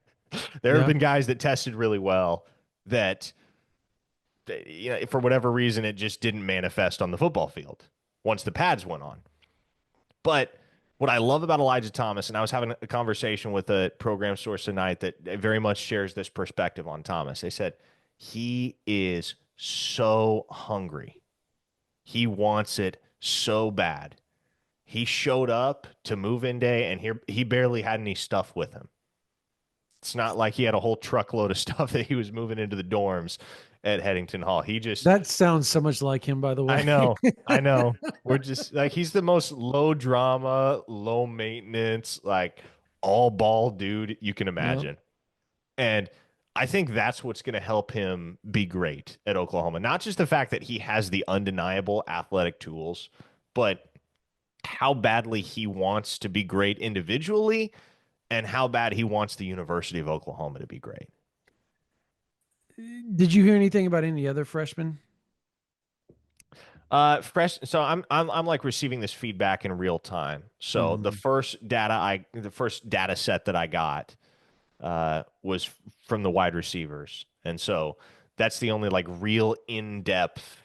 There have Yeah. been guys that tested really well that for whatever reason it just didn't manifest on the football field once the pads went on. But what I love about Elijah Thomas, and I was having a conversation with a program source tonight that very much shares this perspective on Thomas. They said he is so hungry. He wants it so bad. He showed up to move-in day, and he barely had any stuff with him. It's not like he had a whole truckload of stuff that he was moving into the dorms at Headington Hall. He just, That sounds so much like him, by the I way. know, I know. We're just like, he's the most low drama, low maintenance, like all ball dude you can Yep. imagine. And I think that's what's going to help him be great at Oklahoma. Not just the fact that he has the undeniable athletic tools, but how badly he wants to be great individually and how bad he wants the University of Oklahoma to be great. Did you hear anything about any other freshmen? Fresh. So I'm like receiving this feedback in real time. So Mm-hmm. the first data set that I got was from the wide receivers, and so that's the only like real in depth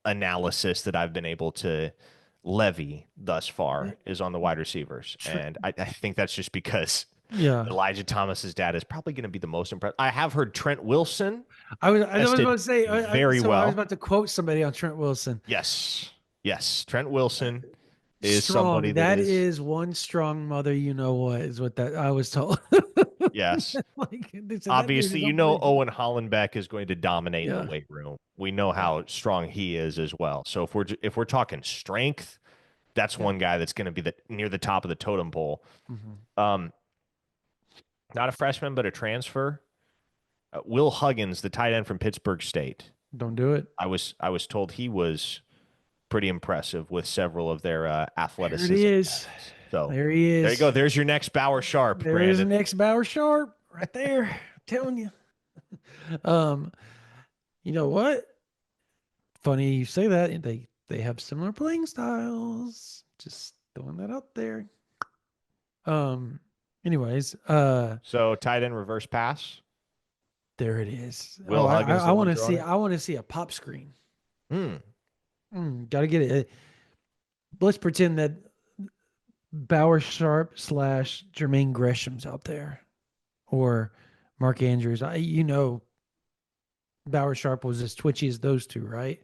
analysis that I've been able to levy thus far is on the wide receivers, and I think that's just because Yeah. Elijah Thomas's data is probably going to be the most impressive. I have heard Trent Wilson I was about tested to say, very so I was well. about to quote somebody on Trent Wilson. Yes. Yes. Trent Wilson is somebody Strong. that That is, is one strong mother. You know what is what that I was told. yes. Like they said, that dude Obviously, is unbelievable. Owen Hollenbeck is going to dominate in the Yeah. weight room. We know Yeah. how strong he is as well. So if we're talking strength, That's Yeah. one guy that's going to be near the top of the totem pole. Hmm. Um, Not a freshman, but a transfer. Will Huggins, the tight end from Pittsburgh State. Don't do it. I was told he was pretty impressive with several of their There it athleticism is. tests. So There he there you is. go. There's your next Bauer Sharp, There is Brandon. an ex Bauer Sharp right there. I'm telling you. Um, you know what? Funny you say that. They have similar playing styles. Just throwing that out there. Um, anyways, So tight end reverse pass. there it is. Oh, Will Huggins I the want one to throwing see. it? I want to see a pop screen. Hmm. Got to get it. Let's pretend that Bauer Sharp slash Jermaine Gresham's out there, or Mark Andrews. Bauer Sharp was as twitchy as those two, right?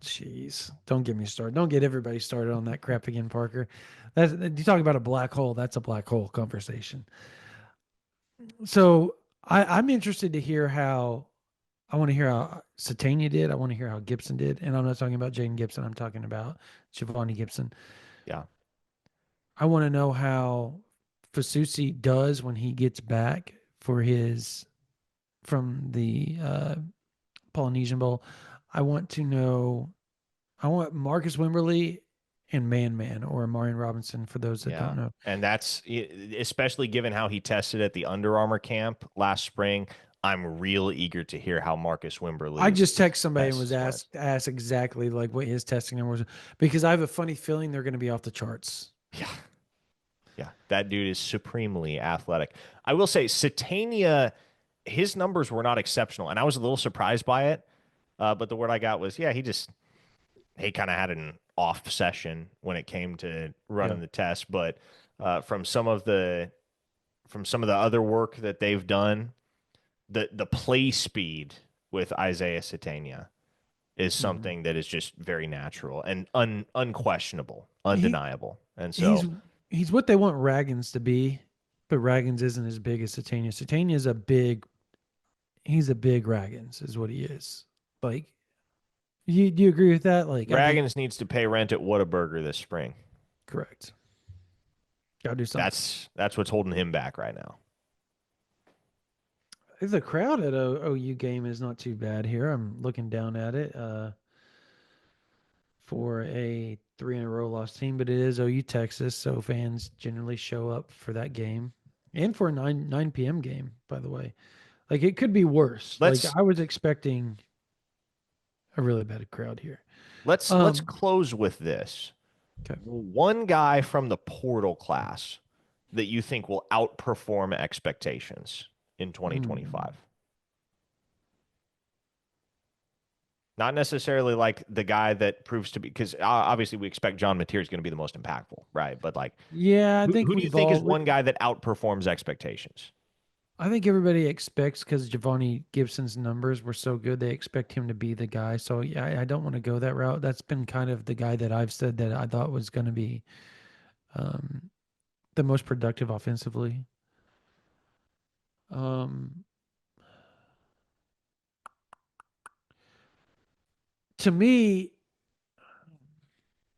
Jeez, don't get me started. Don't get everybody started on that crap again, Parker. You talk about a black hole. That's a black hole conversation. So I'm interested to hear how. I want to hear how Satania did. I want to hear how Gibson did, and I'm not talking about Jaden Gibson. I'm talking about Giovanni Gibson. Yeah. I want to know how Fasusi does when he gets back for his from the Polynesian Bowl. I want to know. I want Marcus Wimberly and Man or Marion Robinson for those that Yeah. don't know. And that's especially given how he tested at the Under Armour camp last spring. I'm real eager to hear how Marcus I Wimberly's just text somebody and was tests went. asked exactly like what his testing number was because I have a funny feeling they're going to be off the charts. Yeah. Yeah. That dude is supremely athletic. I will say, Satania, his numbers were not exceptional, and I was a little surprised by it. But the word I got was, yeah, he kind of had an off session when it came to Yeah. running the test. But from some of the other work that they've done, the play speed with Isaiah Satania is Mhm. something that is just very natural and unquestionable, He undeniable. And he's so he's what they want Raggins to be, but Raggins isn't as big as Satania. Satania is a big. He's a big Raggins, is what he is. Like, do you agree with that? Like, I think Dragons needs to pay rent at Whataburger this spring. correct. Got to do something. That's what's holding him back right now. The crowd at OU game is not too bad here. I'm looking down at it for a 3 in a row loss team, but it is OU Texas, so fans generally show up for that game and for a 9 p.m. game. By the way, like it could be worse. Like Let's I was expecting a really bad crowd here. let's close with this. Okay. One guy from the portal class that you think will outperform expectations in 2025. Not necessarily like the guy that proves to be, because obviously we expect John Mateer is going to be the most impactful, right? But like, Yeah, I think who do you we've think is all. one guy that outperforms expectations? I think everybody expects because Giovanni Gibson's numbers were so good, they expect him to be the guy. So yeah, I don't want to go that route. That's been kind of the guy that I've said that I thought was going to be um, the most productive offensively. Um, to me,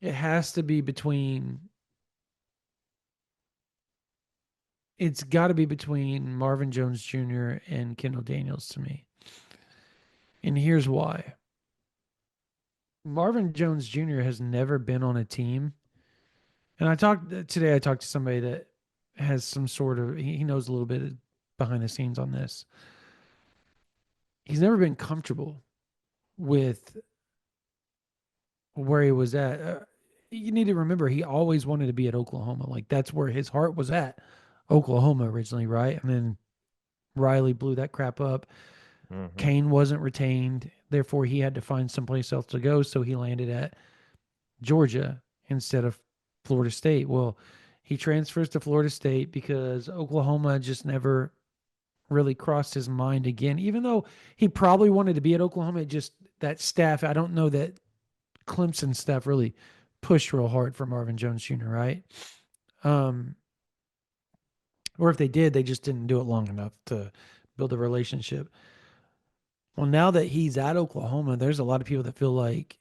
it has to be between. It's got to be between Marvin Jones Jr. and Kendall Daniels to me, and here's why. Marvin Jones Jr. has never been on a team. And I talked to somebody that has some sort of, he knows a little bit behind the scenes on this. He's never been comfortable with where he was at. You need to remember, he always wanted to be at Oklahoma. Like that's where his heart was at, Oklahoma originally, right? And then Riley blew that crap up. Mm-hmm. Kane wasn't retained. Therefore, he had to find someplace else to go. So he landed at Georgia instead of Florida State. Well, he transfers to Florida State because Oklahoma just never really crossed his mind again. Even though he probably wanted to be at Oklahoma, it just that staff, I don't know that Clemson staff really pushed real hard for Marvin Jones Jr., right? Um, or if they did, they just didn't do it long enough to build a relationship. Well, now that he's at Oklahoma, there's a lot of people that feel like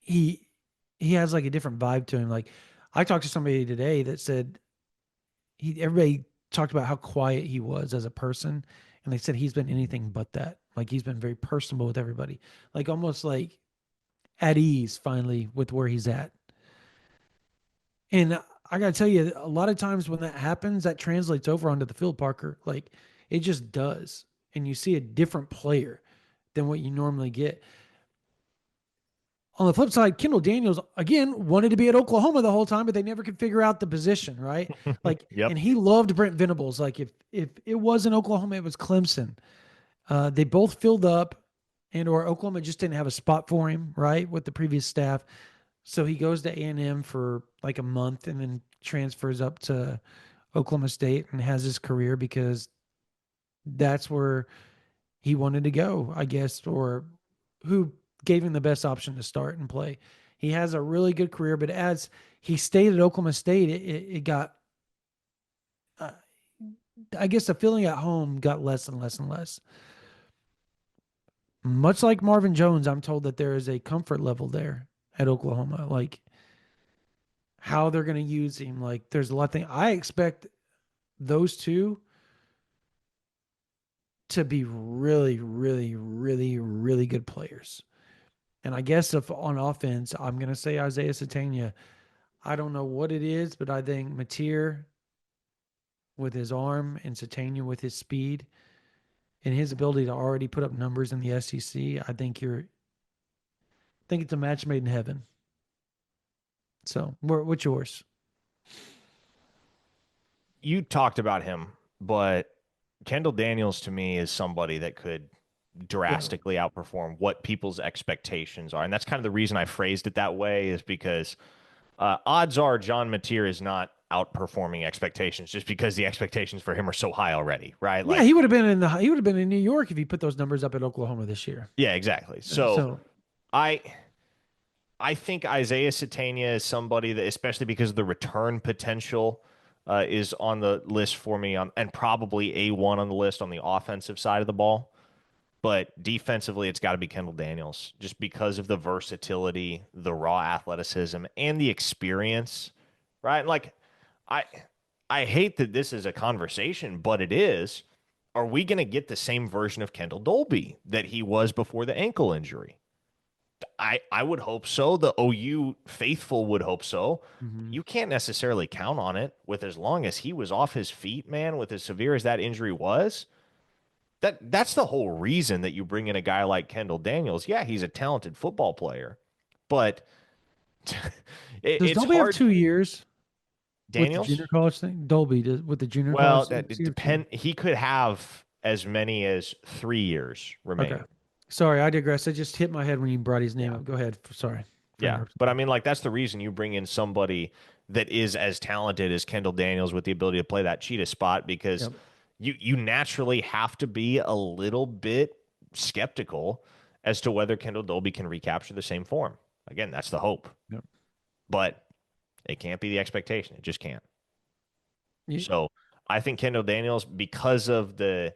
he he has like a different vibe to him. Like I talked to somebody today that said everybody talked about how quiet he was as a person, and they said he's been anything but that. Like he's been very personable with everybody, like almost like at ease finally with where he's at. And I gotta tell you, a lot of times when that happens, that translates over onto the field, Parker. Like it just does, and you see a different player than what you normally get. On the flip side, Kendall Daniels again wanted to be at Oklahoma the whole time, but they never could figure out the position, right? Like, Yep. and he loved Brent Venables. Like, if it wasn't Oklahoma, it was Clemson. They both filled up, and or Oklahoma just didn't have a spot for him, right, with the previous staff. So he goes to A&M for like a month, and then transfers up to Oklahoma State and has his career because that's where he wanted to go, I guess, or who gave him the best option to start and play. He has a really good career, but as he stayed at Oklahoma State, it got, uh, I guess, the feeling at home got less and less and less. Much like Marvin Jones, I'm told that there is a comfort level there at Oklahoma, like how they're going to use him. Like there's a lot of things. I expect those two to be really, really, really, really good players. And I guess if on offense, I'm going to say Isaiah Satania. I don't know what it is, but I think Mateer with his arm and Satania with his speed and his ability to already put up numbers in the SEC, I think it's a match made in heaven. So, what's yours? You talked about him, but Kendall Daniels to me is somebody that could Yeah. drastically outperform what people's expectations are. And that's kind of the reason I phrased it that way is because odds are John Mateer is not outperforming expectations just because the expectations for him are so high already, right? Yeah, Like, he would have been in New York if he put those numbers up at Oklahoma this year. yeah, exactly. So So, I I think Isaiah Satania is somebody that, especially because of the return potential, is on the list for me on, and probably A1 on the list on the offensive side of the ball. But defensively, it's got to be Kendall Daniels just because of the versatility, the raw athleticism, and the experience, right? Like, I I hate that this is a conversation, but it is. Are we going to get the same version of Kendall Dolby that he was before the ankle injury? I would hope so. The OU faithful would hope so. mhm. You can't necessarily count on it with as long as he was off his feet, man, with as severe as that injury was. That's the whole reason that you bring in a guy like Kendall Daniels. Yeah, he's a talented football player, but Does it's Dolby have hard. 2 years with the junior Daniels? college thing? Dolby does, with the junior Well, college thing? that Does it he have 2 years? depend. He could have as many as 3 years Okay. remaining. Sorry, I digress. I just hit my head when you brought his name Yeah. up. Go ahead. Sorry for Yeah, interrupting. but I mean, like that's the reason you bring in somebody that is as talented as Kendall Daniels with the ability to play that cheetah spot because Yep. you naturally have to be a little bit skeptical as to whether Kendall Dolby can recapture the same form. Again, that's the hope, Yep. but it can't be the expectation. It just can't. You, So I think Kendall Daniels, because of the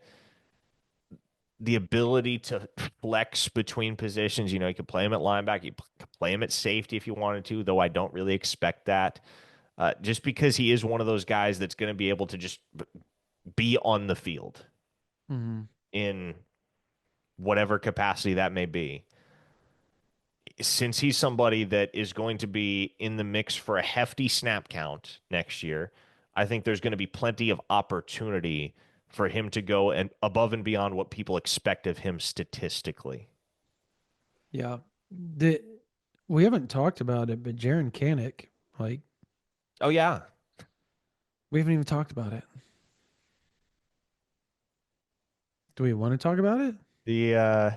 ability to flex between positions. You know, you could play him at linebacker, you could play him at safety if you wanted to, though I don't really expect that. Just because he is one of those guys that's going to be able to just be on the field mhm. in whatever capacity that may be. Since he's somebody that is going to be in the mix for a hefty snap count next year, I think there's going to be plenty of opportunity for him to go and above and beyond what people expect of him statistically. Yeah. The we haven't talked about it, but Jaren Kanak, like Oh yeah, we haven't even talked about it. Do we want to talk about it? the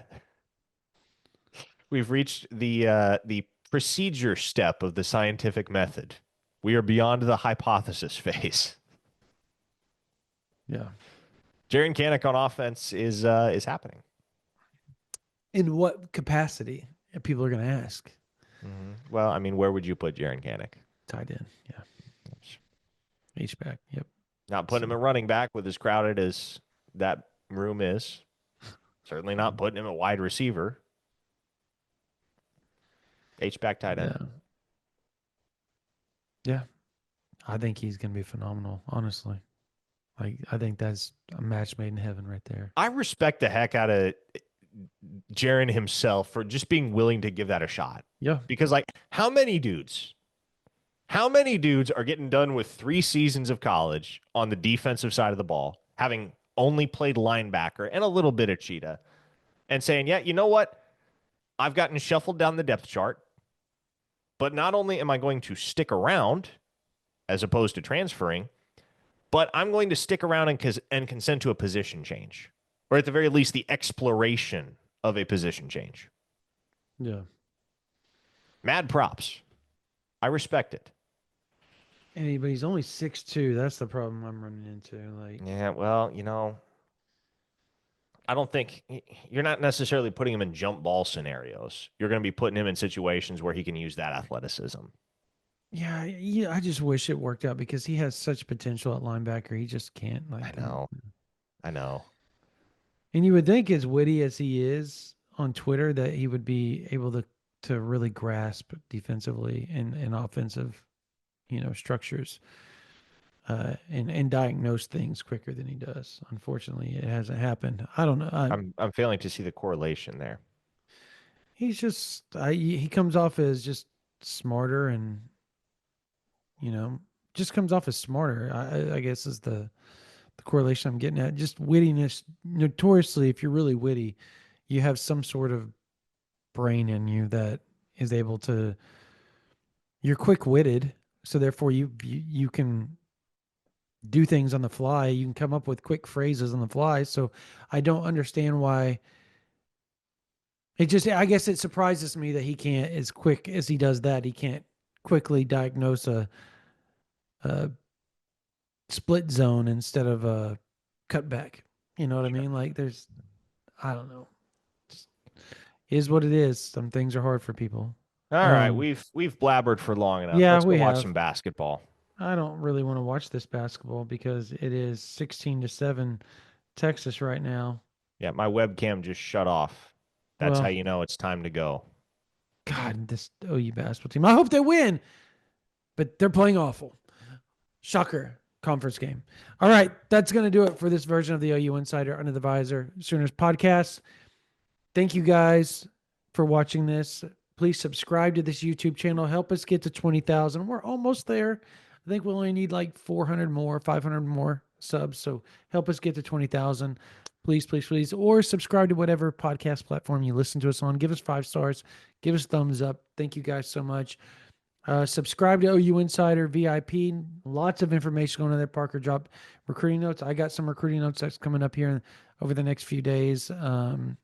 we've reached the procedure step of the scientific method. We are beyond the hypothesis phase. Yeah. Jaren Kanak on offense is happening. In what capacity? People are going to ask. Well, I mean, where would you put Jaren Kanak? Tight end. Yeah. H back. Yep. Not putting So him at running back with as crowded as that room is. Certainly not putting him at wide receiver. H-back tight end. Yeah. Yeah. I think he's going to be phenomenal, honestly. Like, I think that's a match made in heaven right there. I respect the heck out of Jaren himself for just being willing to give that a shot. Yeah. Because, like, how many dudes are getting done with 3 seasons of college on the defensive side of the ball, having only played linebacker and a little bit of cheetah, and saying, yeah, you know what? I've gotten shuffled down the depth chart, but not only am I going to stick around as opposed to transferring, but I'm going to stick around and consent to a position change, or at the very least, the exploration of a position change. Yeah. Mad props. I respect it. But he's only 6'2". That's the problem I'm running into. Like, Yeah, well, I don't think you're not necessarily putting him in jump ball scenarios. You're going to be putting him in situations where he can use that athleticism. yeah, I just wish it worked out because he has such potential at linebacker. He just can't. Like, I know. And you would think, as witty as he is on Twitter, that he would be able to really grasp defensively and offensive, structures, and diagnose things quicker than he does. Unfortunately, it hasn't happened. I don't know. I'm failing to see the correlation there. He's just he comes off as just smarter and just comes off as smarter. I guess is the correlation I'm getting at. Just wittiness. Notoriously, if you're really witty, you have some sort of brain in you that is able to. You're quick witted, so therefore you can do things on the fly. You can come up with quick phrases on the fly. So I don't understand why. I guess it surprises me that he can't, as quick as he does that, he can't quickly diagnose a split zone instead of a cutback. You know what I mean? Like I don't know. Just is what it is. Some things are hard for people. All right, we've blabbered for long enough. Yeah, Let's go we watch have. some basketball. I don't really want to watch this basketball because it is 16-7 Texas right now. Yeah, my webcam just shut off. That's how you know it's time to go. God, this OU basketball team. I hope they win, but they're playing awful. Shocker. Conference game. All right, that's going to do it for this version of the OU Insider Under the Visor Sooners podcast. Thank you guys for watching this. Please subscribe to this YouTube channel. Help us get to 20,000. We're almost there. I think we only need like 400 more, 500 more subs. So help us get to 20,000. Please, please, please. Or subscribe to whatever podcast platform you listen to us on. Give us 5 stars. Give us thumbs up. Thank you guys so much. Subscribe to OU Insider VIP. Lots of information going on there. Parker dropped recruiting notes. I got some recruiting notes that's coming up here over the next few days. I'm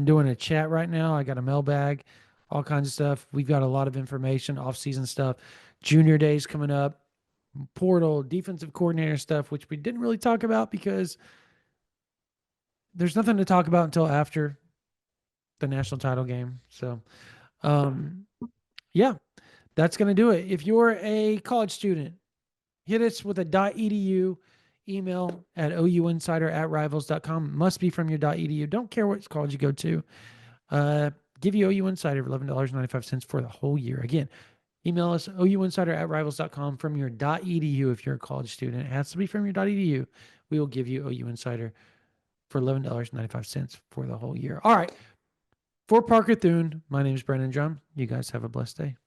doing a chat right now. I got a mailbag, all kinds of stuff. We've got a lot of information, off-season stuff. Junior days coming up. Portal, defensive coordinator stuff, which we didn't really talk about because there's nothing to talk about until after the national title game. So, yeah. That's going to do it. If you're a college student, hit us with a .edu email at ouinsider@rivals.com. Must be from your .edu. Don't care what college you go to. Give you OU Insider for $11.95 for the whole year. Again, email us ouinsider@rivals.com from your .edu if you're a college student. It has to be from your .edu. We will give you OU Insider for $11.95 for the whole year. All right. For Parker Thune, my name is Brendan Drumm. You guys have a blessed day.